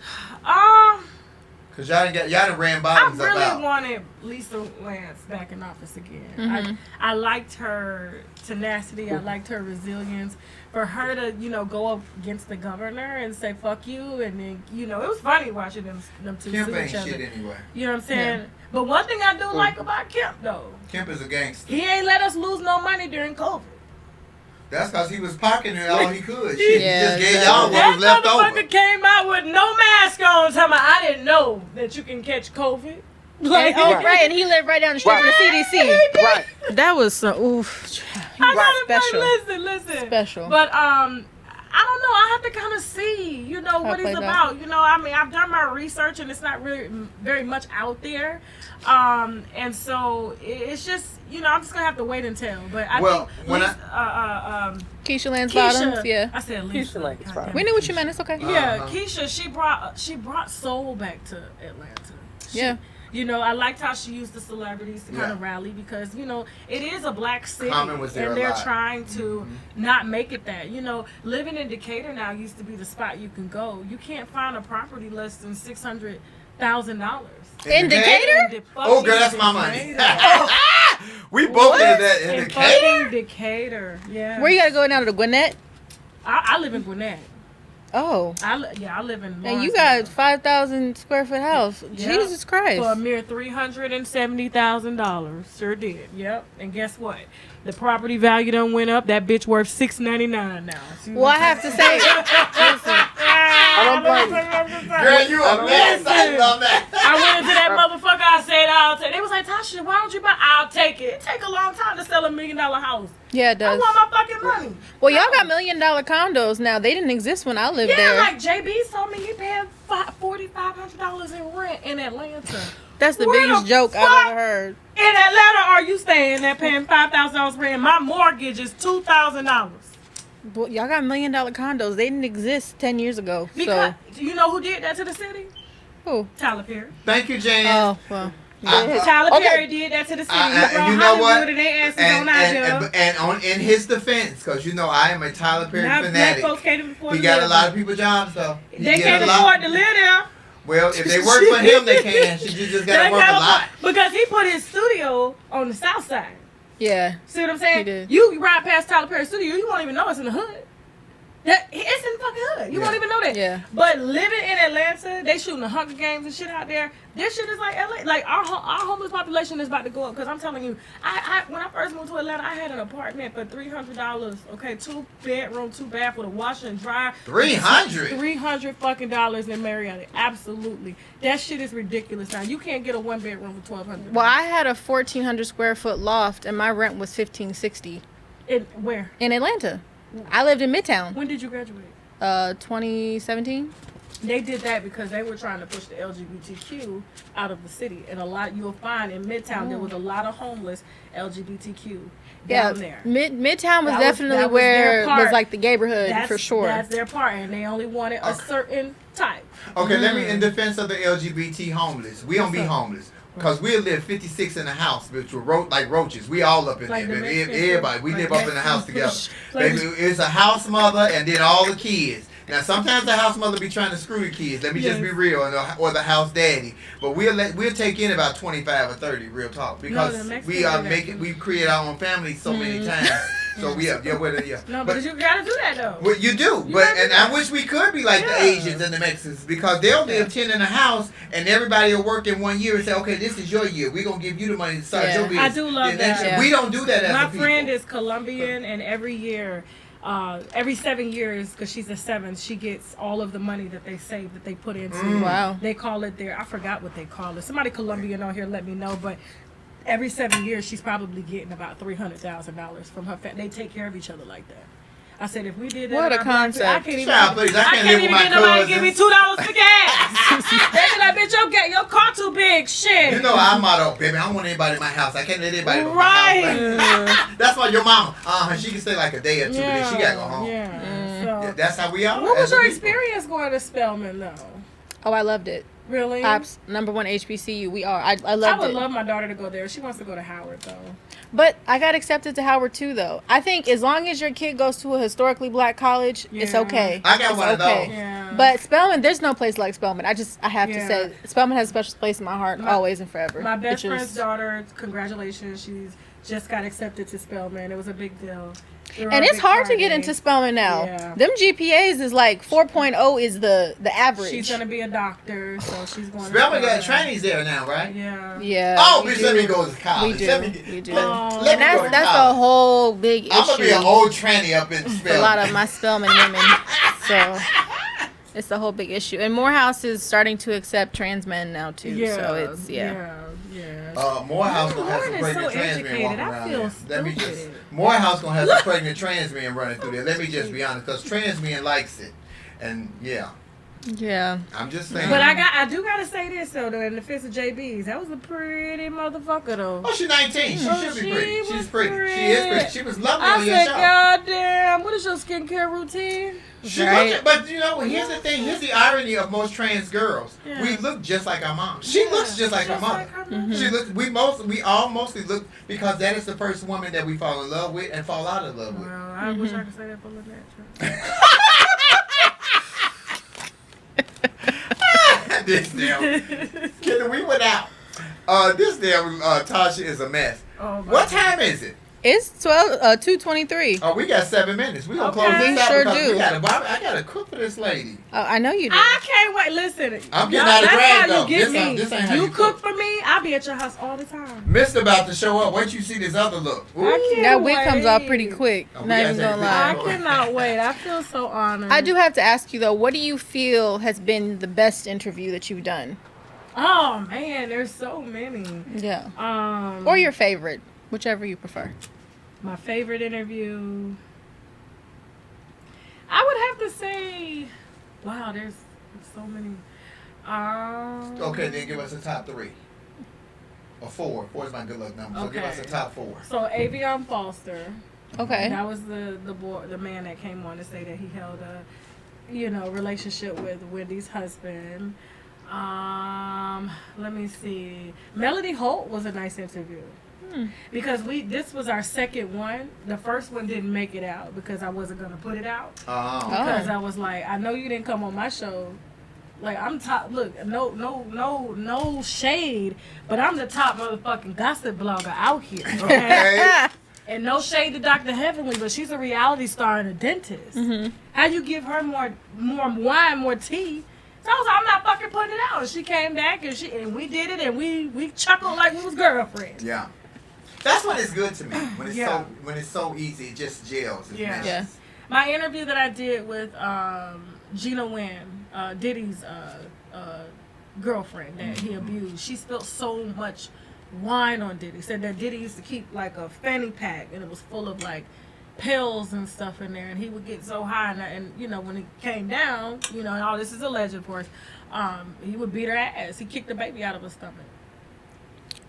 Because y'all done ran I bottoms really about. wanted Lisa Lance back in office again. I liked her tenacity. I liked her resilience. For her to, go up against the governor and say fuck you, and then it was funny watching them two Kemp sue ain't each other. shit anyway. You know what I'm saying? Yeah. But one thing I do like about Kemp though, Kemp is a gangster. he ain't let us lose no money during COVID. That's because he was pocketing all he could. Yeah, He just gave y'all what was that left over. motherfucker came out with no mask on, talking about, I didn't know that you can catch COVID. Like, right, and he lived right down the street from the CDC. Right. That was some oof. I gotta Special. listen. Special. But I don't know. I have to kind of see, what he's about. I've done my research and it's not really very much out there. And so it's just, I'm just gonna have to wait and tell. But I think Keisha Lance Bottoms, yeah. I said Lisa. Keisha Lance Bottoms. We knew what you meant. It's okay. Yeah, Keisha. She brought soul back to Atlanta. Yeah. I liked how she used the celebrities to kind of rally because, it is a black city Common was there and a they're lot. trying to not make it that. Living in Decatur now used to be the spot you can go. You can't find a property less than $600,000. In Decatur? Oh, girl, that's my money. We both did that in Decatur. Decatur, yeah. Where you gotta go now to the Gwinnett? I live in Gwinnett. Oh. I live in. And you Lawrenceville. got 5,000 square foot house. Yep. Jesus Christ. For a mere $370,000. Sure did. Yep. And guess what? The property value done went up. That bitch worth $699 now. See Well, I have to say, listen, Girl, you a mess. I love that. I went into that motherfucker. I said, I'll take. They was like, Tasha, why don't you buy? I'll take it. It take a long time to sell $1 million house. yeah, it I does. want my fucking money. Well, y'all got $1 million condos now. They didn't exist when I lived Yeah, there. like JB told me you paying $4,500 in rent in Atlanta. That's the Where biggest the joke fuck? I've ever heard. In Atlanta, are you staying there paying $5,000 rent? My mortgage is $2,000. But y'all got $1 million condos. They didn't exist 10 years ago. Because you know who did that to the city? Who? Tyler Perry. Thank you, Jan. Oh, well. Tyler Okay. Perry did that to the city. And you know what? And they asses on our job. And on in his defense, because you know I am a Tyler Perry Now black fanatic. folks can't even afford He to got a live lot there. of people jobs though. He They get can't a lot. afford to live there. Well, if they work for him, they can. She just got They to work a can't lot. afford- Because he put his studio on the south side. Yeah. See what I'm saying? He did. You ride past Tyler Perry's studio, you won't even know it's in the hood. It's in the fucking hood. You won't even know that. Yeah. But living in Atlanta, they shooting the Hunger Games and shit out there. This shit is like LA. Like our homeless population is about to go up. Because I'm telling you, I when I first moved to Atlanta, I had an apartment for $300. Okay, 2 bedroom, 2 bath with a washer and dryer. 300. $300 fucking dollars in Marietta. Absolutely. That shit is ridiculous now. You can't get a 1 bedroom for $1,200. Well, I had a 1,400 square foot loft, and my rent was $1,560 Where? in Atlanta. I lived in Midtown. When did you graduate? 2017. They did that because they were trying to push the LGBTQ out of the city, and you'll find in Midtown there was a lot of homeless LGBTQ down there. Midtown was That definitely that where their it part. was like the gayborhood for sure. That's their part, and they only wanted a certain type. Okay, let me in defense of the LGBT homeless. We don't be homeless. Because we live 56 in a house, which were like roaches. We all up in Like there, the baby. Mexicans. Everybody. We live up in the house together. Like- Baby, it's a house mother and then all the kids. Now, sometimes the house mother be trying to screw the kids. Let me just be real. Or the house daddy. But we'll take in about 25 or 30, real talk. Because the Mexicans we do that. we create our own family so many times. So yeah. No, but you gotta do that though. Well, you do, I wish we could be like the Asians and the Mexicans because they'll live 10 in a house and everybody will work in 1 year and say, okay, this is your year. We're going to give you the money to start your business. I do love that. Yeah. We don't do that as a My people. friend is Colombian, and every year, every 7 years, because she's a 7, she gets all of the money that they save that they put into. Wow. They call it I forgot what they call it. Somebody Colombian on here let me know, but every 7 years she's probably getting about $300,000 from her family. They take care of each other like that. I said, if we did that, What a in our black people, concept. Child, please, I can't live with even my get nobody to give me cousins. $2 for gas. They be like, bitch, your car too big. Shit. You know our motto, baby, I don't want anybody in my house. I can't let anybody in my Right. house. That's why your mama, she can stay like a day or two, but then she got to go home. Yeah. So, That's how we are. what was as a your people. experience going to Spelman, though? Oh, I loved it. Really? Number 1 HBCU. We are. I I loved would it. love my daughter to go there. She wants to go to Howard, though. But I got accepted to Howard too, though. I think as long as your kid goes to a historically black college, it's Yeah. okay. I got It's one of okay. those. Yeah. But Spelman, there's no place like Spelman. I have to Yeah. say, Spelman has a special place in my heart, always and forever. My best It's friend's just- daughter, congratulations. She's just got accepted to Spelman. It was a big deal. We were on And a it's big hard to party. get into Spelman now. Yeah. Them GPAs is like 4.0 is the average. She's going to be a doctor, so she's going Spelman to got trainees there now, right? Yeah. Yeah. Oh, we bitch, do. let me go to college. We do. Let me, We do. Let, Oh. let And me go to that's a college. whole big issue. I'm going to be an old tranny up in Spelman. A lot of my Spelman women. So it's a whole big issue. And Morehouse is starting to accept trans men now too. Yeah. So it's Morehouse gonna have some Lauren is pregnant so trans men educated. walking I around feel there. Let me stupid. just Morehouse gonna have some pregnant trans men running through there. Let me just be honest, because trans men likes it, and yeah, Yeah. I'm just saying. But I do gotta say this though, in the defense of JB's, that was a pretty motherfucker though. Oh, she's 19. She Oh, should be she pretty. was She's pretty. pretty. She is pretty. She was lovely I on your said, show. God damn, what is your skincare routine? She Right. looked, but you know, here's the thing. Here's the irony of most trans girls. Yeah. We look just like our mom. She looks just like her mother. She looks. We all mostly look because that is the first woman that we fall in love with and fall out of love with. Well, I wish I could say that for Lynette. This damn. Kenny, we went out. This damn Tasha is a mess. Oh, my What time is it? It's 2:23. Oh, we got 7 minutes. We gonna Okay. close this We out sure because do. I gotta cook for this lady. Oh, I know you do. I can't wait. Listen, I'm getting out of drag, that's how though. you get This me. ain't how You you cook cook. for me, I'll be at your house all the time. Mr. about to show up. Wait, you see this other look. Ooh. I can't That wig comes off wait. pretty quick. Oh, we Not gotta even take gonna a I lie. picture. cannot wait. I feel so honored. I do have to ask you though, what do you feel has been the best interview that you've done? Oh man, there's so many. Yeah. Or Or your favorite, whichever you prefer. my favorite interview. I would have to say, wow, there's so many. Okay, then give us a top 3. Or 4. 4 is my good luck number. So give us a Okay. top 4. So Avion Foster. Okay. That was the boy, the man that came on to say that he held a, relationship with Wendy's husband. Let me see. Melody Holt was a nice interview. Because this was our second one. The first one didn't make it out because I wasn't gonna put it out. Because I was like, I know you didn't come on my show. Like I'm top. Look, no shade, but I'm the top motherfucking gossip blogger out here. Okay. And no shade to Dr. Heavenly, but she's a reality star and a dentist. How you give her more wine, more tea? So I was like, I'm not fucking putting it out. And she came back and we did it and we chuckled like we was girlfriends. Yeah. That's when it's good to me. When it's Yeah. so easy, it just gels. It's Yeah. nice. Yeah. My interview that I did with Gina Nguyen, Diddy's girlfriend that he abused, she spilled so much wine on Diddy. Said that Diddy used to keep like a fanny pack and it was full of like pills and stuff in there, and he would get so high and when he came down, and all this is alleged, of course, he would beat her ass. He kicked the baby out of her stomach.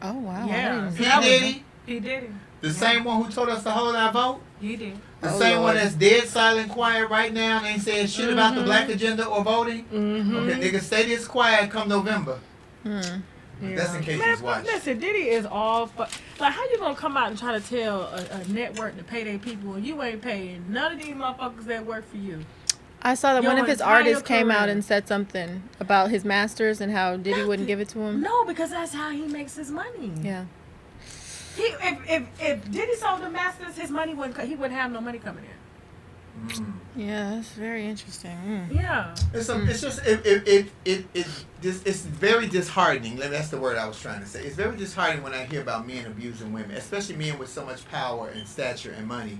Oh wow. Yeah. He That was- did. He did it. The same one who told us to hold our vote. He did. The Oh, same one Lord. that's dead, silent, quiet right now and ain't saying shit about the black agenda or voting. Okay, nigga, stay this quiet come November. That's in case he's watching. Listen, Diddy is all like, how you gonna come out and try to tell a network to pay their people and you ain't paying none of these motherfuckers that work for you? I saw that Your one of his entire artists came out career. and said something about his masters and how Diddy wouldn't give it to him. No, because that's how he makes his money. Yeah. If Diddy sold the masters, his money he wouldn't have no money coming in. Yeah, that's very interesting. Yeah. It's very disheartening. That's the word I was trying to say. It's very disheartening when I hear about men abusing women, especially men with so much power and stature and money.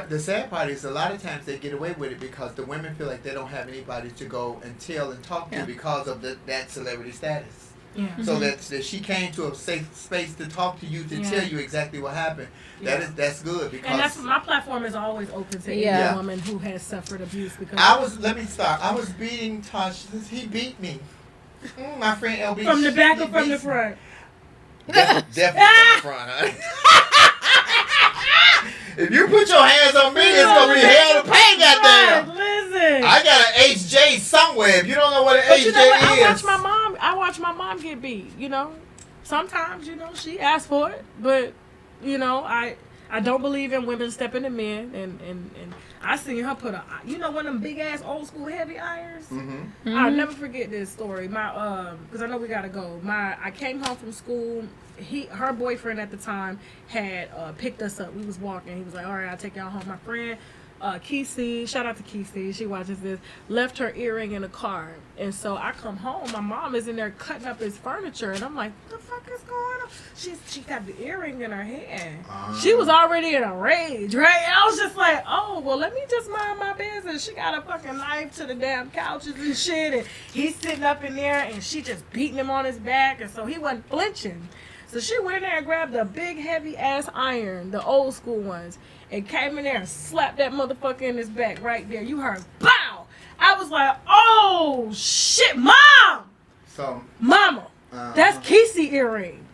The sad part is a lot of times they get away with it because the women feel like they don't have anybody to go and tell and talk to because of that celebrity status. Yeah. So that she came to a safe space to talk to you, to tell you exactly what happened. That's good because And that's my platform is always open to any woman who has suffered abuse. Because let me start. I was beating Tosh. He beat me. My friend LB. from the back or from the front? Definitely from the front, huh? If you put your hands on me, it's gonna be hell to pay. Goddamn. Listen. I got an HJ somewhere. If you don't know what an But HJ you know what? is, I watch my mom get beat. Sometimes she asks for it, but I don't believe in women stepping to men, and I seen her put one of them big ass old school heavy irons. I'll never forget this story. Because I know we gotta go. I came home from school. Her boyfriend at the time had picked us up. We was walking. He was like, "All right, I'll take y'all home." My friend Kesey, shout out to Kesey, she watches this, left her earring in the car. And so I come home, my mom is in there cutting up his furniture, and I'm like, what the fuck is going on? She got the earring in her hand. She was already in a rage, right? And I was just like, oh, well, let me just mind my business. She got a fucking knife to the damn couches and shit, and he's sitting up in there, and she just beating him on his back, and so he wasn't flinching. So she went in there and grabbed a big heavy ass iron, the old school ones, and came in there and slapped that motherfucker in his back right there. You heard, pow! I was like, oh shit, mom! so Mama, that's Kesey earring.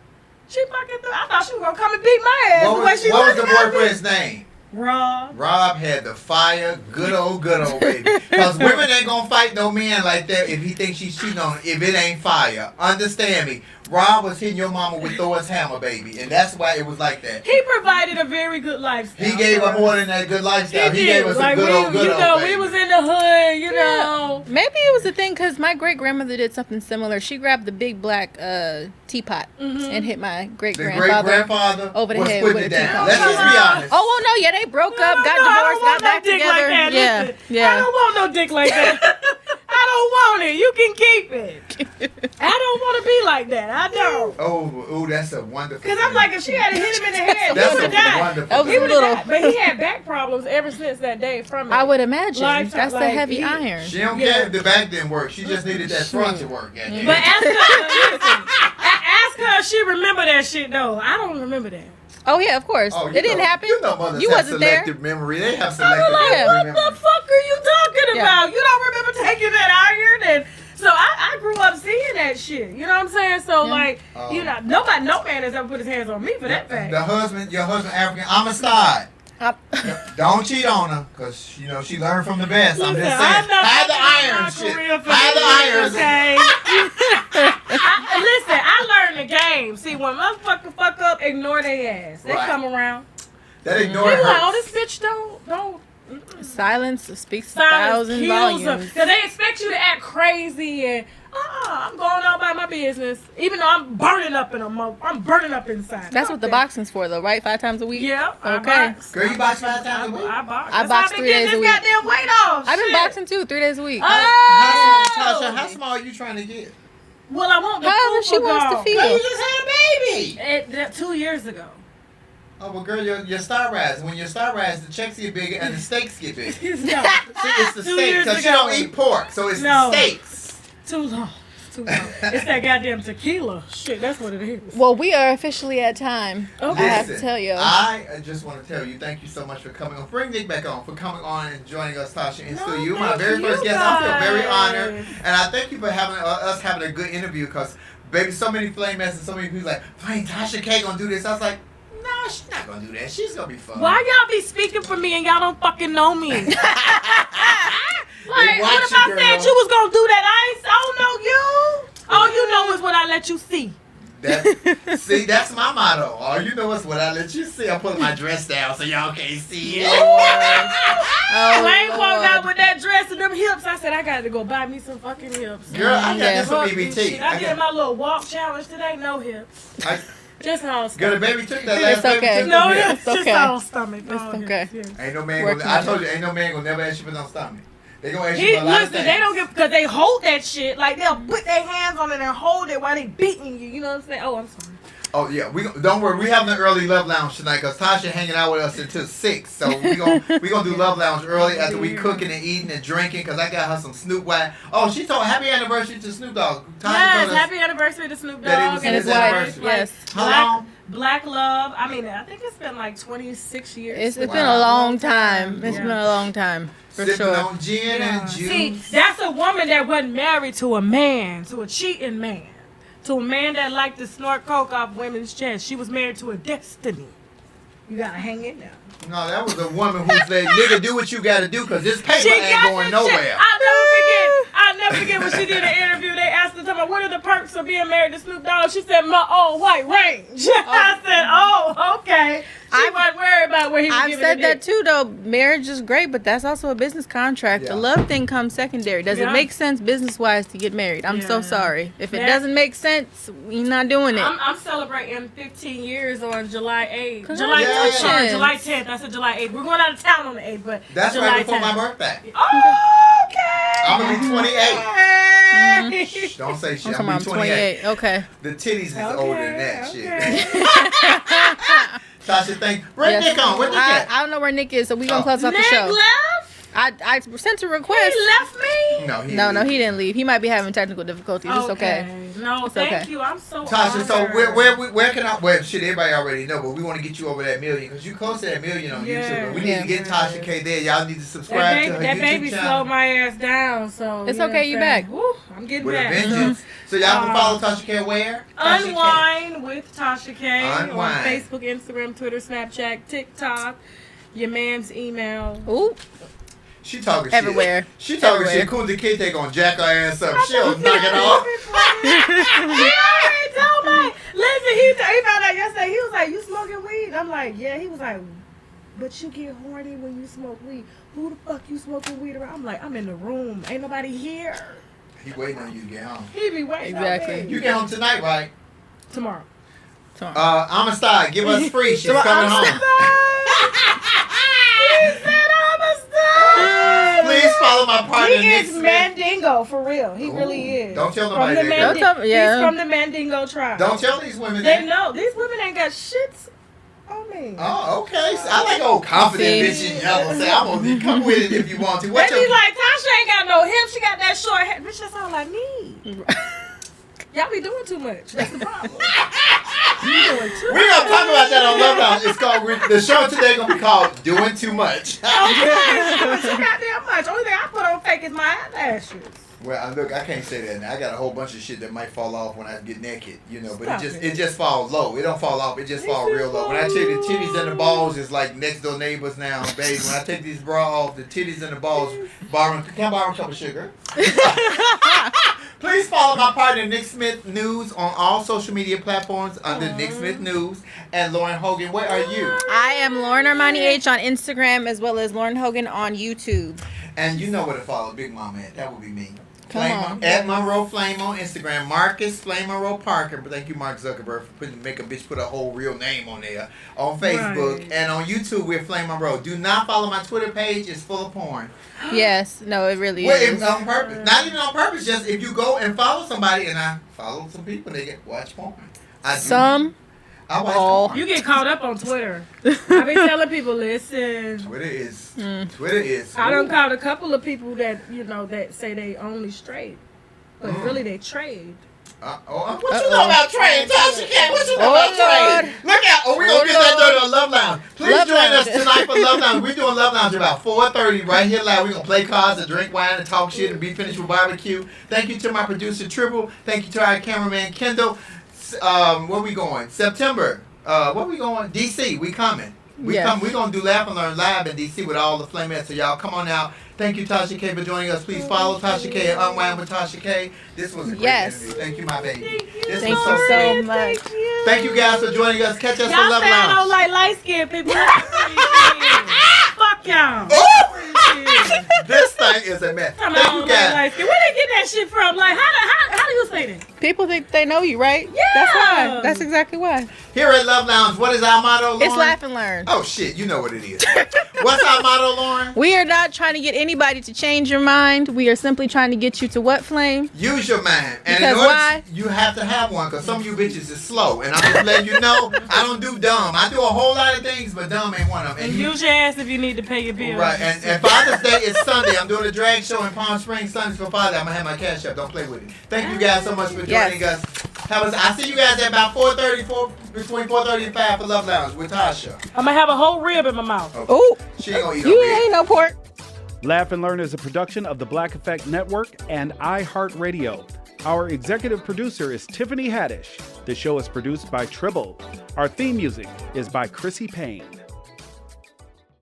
She fucking I thought she was gonna come and beat my ass. what was the boyfriend's name? Rob had the fire, good old baby. Because women ain't gonna fight no man like that if he thinks she's cheating on him, if it ain't fire. Understand me. Rob was hitting your mama with Thor's hammer, baby, and that's why it was like that. He provided a very good lifestyle. He gave us more than that good lifestyle. He gave us like a good old baby. We was in the hood, you Yeah. know. Maybe it was a thing because my great grandmother did something similar. She grabbed the big black teapot and hit my great grandfather over the head with a teapot. Let's just be honest. Oh well, no, yeah, they broke up, got divorced, got back together. Like yeah, Listen, yeah. I don't want no dick like that. I don't want it. You can keep it. I don't want to be like that. I don't. Oh, that's a wonderful. Because I'm like, if she had hit him in the head, that's he would have died. wonderful. That was He a would have little. died. But he had back problems ever since that day from it. I would imagine. Lifetime, That's the like, heavy he- iron. She don't care if the back didn't work. She just needed that front to work. But ask her, listen, ask her if she remember that shit though. I don't remember that. Oh yeah, of course. Oh, it didn't happen. You know mothers You have wasn't there. selective memory. They have I selective was like, what memory. the fuck are you talking about? You don't remember taking that iron? And so I grew up seeing that shit. You know what I'm saying? So like, you know, no man has ever put his hands on me for that fact. Your husband African, I'm a stud. Don't cheat on her, cause you know she learned from the best. I'm just saying, hide the iron shit. Hide the irons. Okay. Listen, I learned the game. See, when motherfuckers fuck up, ignore their ass. They Right. come around. That ignore They like, oh, hurts. this bitch don't. Silence speaks a Silence 1,000 kills them. volumes. Because they expect you to act crazy and, I'm going on about my business. Even though I'm burning up I'm burning up inside. That's what the boxing's for, though, right? 5 times a week. Yeah. Okay. Girl, you box 5 times a week. I box. I That's box how I 3 been getting days a this week. goddamn weight off. I've been Shit. boxing too, 3 days a week. Tasha, how small are you trying to get? Well, I want the However she fupa wants to gone. feel. Girl, you just had a baby. 2 years ago. Oh, well, girl, your star rise. When your star rise, the checks get bigger and the steaks get bigger. See, No. it's the 2 steak. years Because she ago. don't eat pork, so it's No. the steaks. Too long. Too long. It's that goddamn tequila. Shit, that's what it is. Well, we are officially at time. Okay. I have to Listen, tell you. I just want to tell you, thank you so much for coming on. Bring Nick back on, for coming on and joining us, Tasha, in studio. You're my thank very you first guest. I feel very guys. honored. And I thank you for having us having a good interview because, baby, so many flame mess and so many people like, Flame, Tasha K gonna do this. I was like, no, she's not gonna do that. She's gonna be fun. Why y'all be speaking for me and y'all don't fucking know me? Like, They watch what if you, I girl. said you was gonna do that? I don't know you. All you know is what I let you see. See, that's my motto. All you know is what I let you see. I'm putting my dress down so y'all can't see it. Wayne walked Lord. out with that dress and them hips. I said, I got to go buy me some fucking hips. Girl, I got Yeah. this from Fuck this EBT. shit. I did my little walk challenge today. No hips. Just all Girl, the stomach. baby took that It's last baby okay. took No them hips. hips. Just okay. all stomach. It's No okay. hips, yes. Ain't no man Working gonna, I on told it. you, ain't no man gonna never ask you for no stomach. They gonna ask you for a lot of Listen, things. they don't get, because they hold that shit. Like, they'll put their hands on it and hold it while they beating you. You know what I'm saying? Oh, I'm sorry. Oh yeah, don't worry. We having an early love lounge tonight because Tasha hanging out with us until 6. So we gonna do love lounge early after we cooking and eating and drinking because I got her some Snoop wine. Oh, she told happy anniversary to Snoop Dogg. Tasha Yes, told us happy anniversary to Snoop Dogg that it was And his his wife, anniversary. yes. How long? Black love. I mean, I think it's been like 26 years. It's been Wow. a long time. It's Yeah. been a long time. For Sipping sure. on gin and juice. See, that's a woman that wasn't married to a man, to a cheating man, to a man that liked to snort coke off women's chests. She was married to a destiny. You gotta hang in there. No, that was a woman who said, "Nigga, do what you gotta do, cause this paper ain't got going that shit. nowhere." I'll never forget when she did an interview. They asked her, talking about, what are the perks of being married to Snoop Dogg? She said, my own white range. I said, oh, okay. She wasn't worried about where he was I've giving said it that in. too, though. Marriage is great, but that's also a business contract. Yeah. The love thing comes secondary. Does Yeah. it make sense business wise to get married? I'm so Yeah. sorry. If it Yeah. doesn't make sense, we're not doing it. I'm celebrating 15 years on July 8th. Congratulations. July 10th. I said July 8th. We're going out of town on the 8th, but That's July right before 10th. my birthday. Okay. I'm gonna be 28. Hey. Shh, don't say shit. I'm I'm gonna be 28. Okay. The titties is older than that shit. Okay. Tasha, bring Yes. Nick on. Where Nick at? I don't know where Nick is, so we're going Oh. to close out the Nick show. left? I sent a He request. left me? No, No, he didn't leave. He might be having technical difficulties. It's okay. No, It's thank okay. you. I'm so Tasha, so honored. where can I? Well, shit, everybody already know, but we want to get you over that million because you close to that million on Yeah. YouTube. And we need Yeah. to get Tasha K there. Y'all need to That subscribe baby, to her that YouTube baby channel slowed my ass down, so It's you know okay, what you I'm back. saying? Woo, I'm getting with a back. vengeance. So y'all can follow Tasha K where? Tasha K. Unwind with Tasha K on Unwind. Facebook, Instagram, Twitter, Snapchat, TikTok. your man's email. Ooh, She talking everywhere. shit. She talking Everywhere. shit. Kunta Kinte gonna jack her ass up. She'll knock it off. He already told me. Listen, he found out yesterday. He was like, "You smoking weed?" I'm like, "Yeah." He was like, "But you get horny when you smoke weed. Who the fuck you smoking weed around?" I'm like, "I'm in the room. Ain't nobody here." He waiting on you to get home. He be waiting. Exactly. on me. You get home tonight, right? Tomorrow. Amistad, give us free. She's coming home. He said I'm a star. Please follow my partner, He Nick is Smith. Mandingo for real. He really is. Don't tell From nobody the that. Don't tell- yeah. He's from the Mandingo tribe. Don't tell these women They that. know these women ain't got shits on me. Oh, okay. So I like old confident See? bitch in yellow. Say, I'm gonna come with it if you want to. They What's be your... like, Tasha ain't got no hips. She got that short hair. Bitch, that sound like me. Y'all be doing too much. That's the problem. You doing too We're gonna talk about that on Love Lounge. It's called the show today gonna be called "Doing Too Much." Okay, doing too goddamn much. Only thing I put on fake is my eyelashes. Well, look, I can't say that now. I got a whole bunch of shit that might fall off when I get naked, you know. But Stop it just falls low. It don't fall off. It just falls real low. When I tell you the titties and the balls is like next door neighbors now, baby. When I take these bra off, the titties and the balls. Can I borrow a cup of sugar? Please follow my partner Nick Smith News on all social media platforms under Nick Smith News. And Lauren Hogan, where are you? I am Lauren Armani H on Instagram as well as Lauren Hogan on YouTube. And you know where to follow Big Mama at. That would be me. Come on. At Monroe Flame on Instagram. Marcus Flame Monroe Parker. But thank you, Mark Zuckerberg, for make a bitch put a whole real name on there. On Facebook. Right. And on YouTube, we're Flame Monroe. Do not follow my Twitter page. It's full of porn. Yes, no, it really Well, is. it's on purpose. Not even on purpose. Just if you go and follow somebody, and I follow some people, they get watch porn. I do. Some. I watch all. porn. You get caught up on Twitter. I be telling people, listen. Twitter is. Twitter is. I done caught a couple of people that that say they only straight, but really they trade. What you know about trade, Tasha K? What you know Oh, about trade? Look out! Oh, we're gonna get that Lord. dirty on Love Lounge. Please Love join us Lounge. tonight for Love Lounge. We're doing Love Lounge about 4:30 right here live. We're gonna play cards and drink wine and talk shit and be finished with barbecue. Thank you to my producer Triple. Thank you to our cameraman Kendall. Where we going? September. Where we going? DC. We coming. We're gonna do Laugh and Learn live in DC with all the Flamettes. So y'all come on out. Thank you, Tasha K, for joining us. Please follow Tasha K at Unwind with Tasha K. This was a great interview. Thank you, my baby. This Thank was you so so great. much. Thank you guys for joining us. Catch us on Y'all Love say I don't Lounge. like light skinned people. Fuck y'all. This thing is a mess. Come Thank on, you guys. light skin. Where they get that shit from? Like, how do you say that? People think they know you, right? Yeah. That's why. That's exactly why. Here at Love Lounge, what is our motto, Lauren? It's laugh and learn. Oh, shit. You know what it is. What's our motto, Lauren? We are not trying to get anybody to change your mind. We are simply trying to get you to what, Flame? Use your mind. And Because in order why? you have to have one because some of you bitches is slow. And I'm just letting you know, I don't do dumb. I do a whole lot of things, but dumb ain't one of them. And you- use your ass if you need to pay your bills. Right, and Father's Day is Sunday. I'm doing a drag show in Palm Springs Sundays for Father. I'm gonna have my cash up. Don't play with it. Thank you guys so much for joining us. I see you guys at about 4:30, between 4:30 and 5 for Love Lounge with Tasha. I'm gonna have a whole rib in my mouth. Oh, She ain't gonna eat you no rib. ain't no pork. Laugh and Learn is a production of the Black Effect Network and iHeartRadio. Our executive producer is Tiffany Haddish. The show is produced by Tribble. Our theme music is by Chrissy Payne.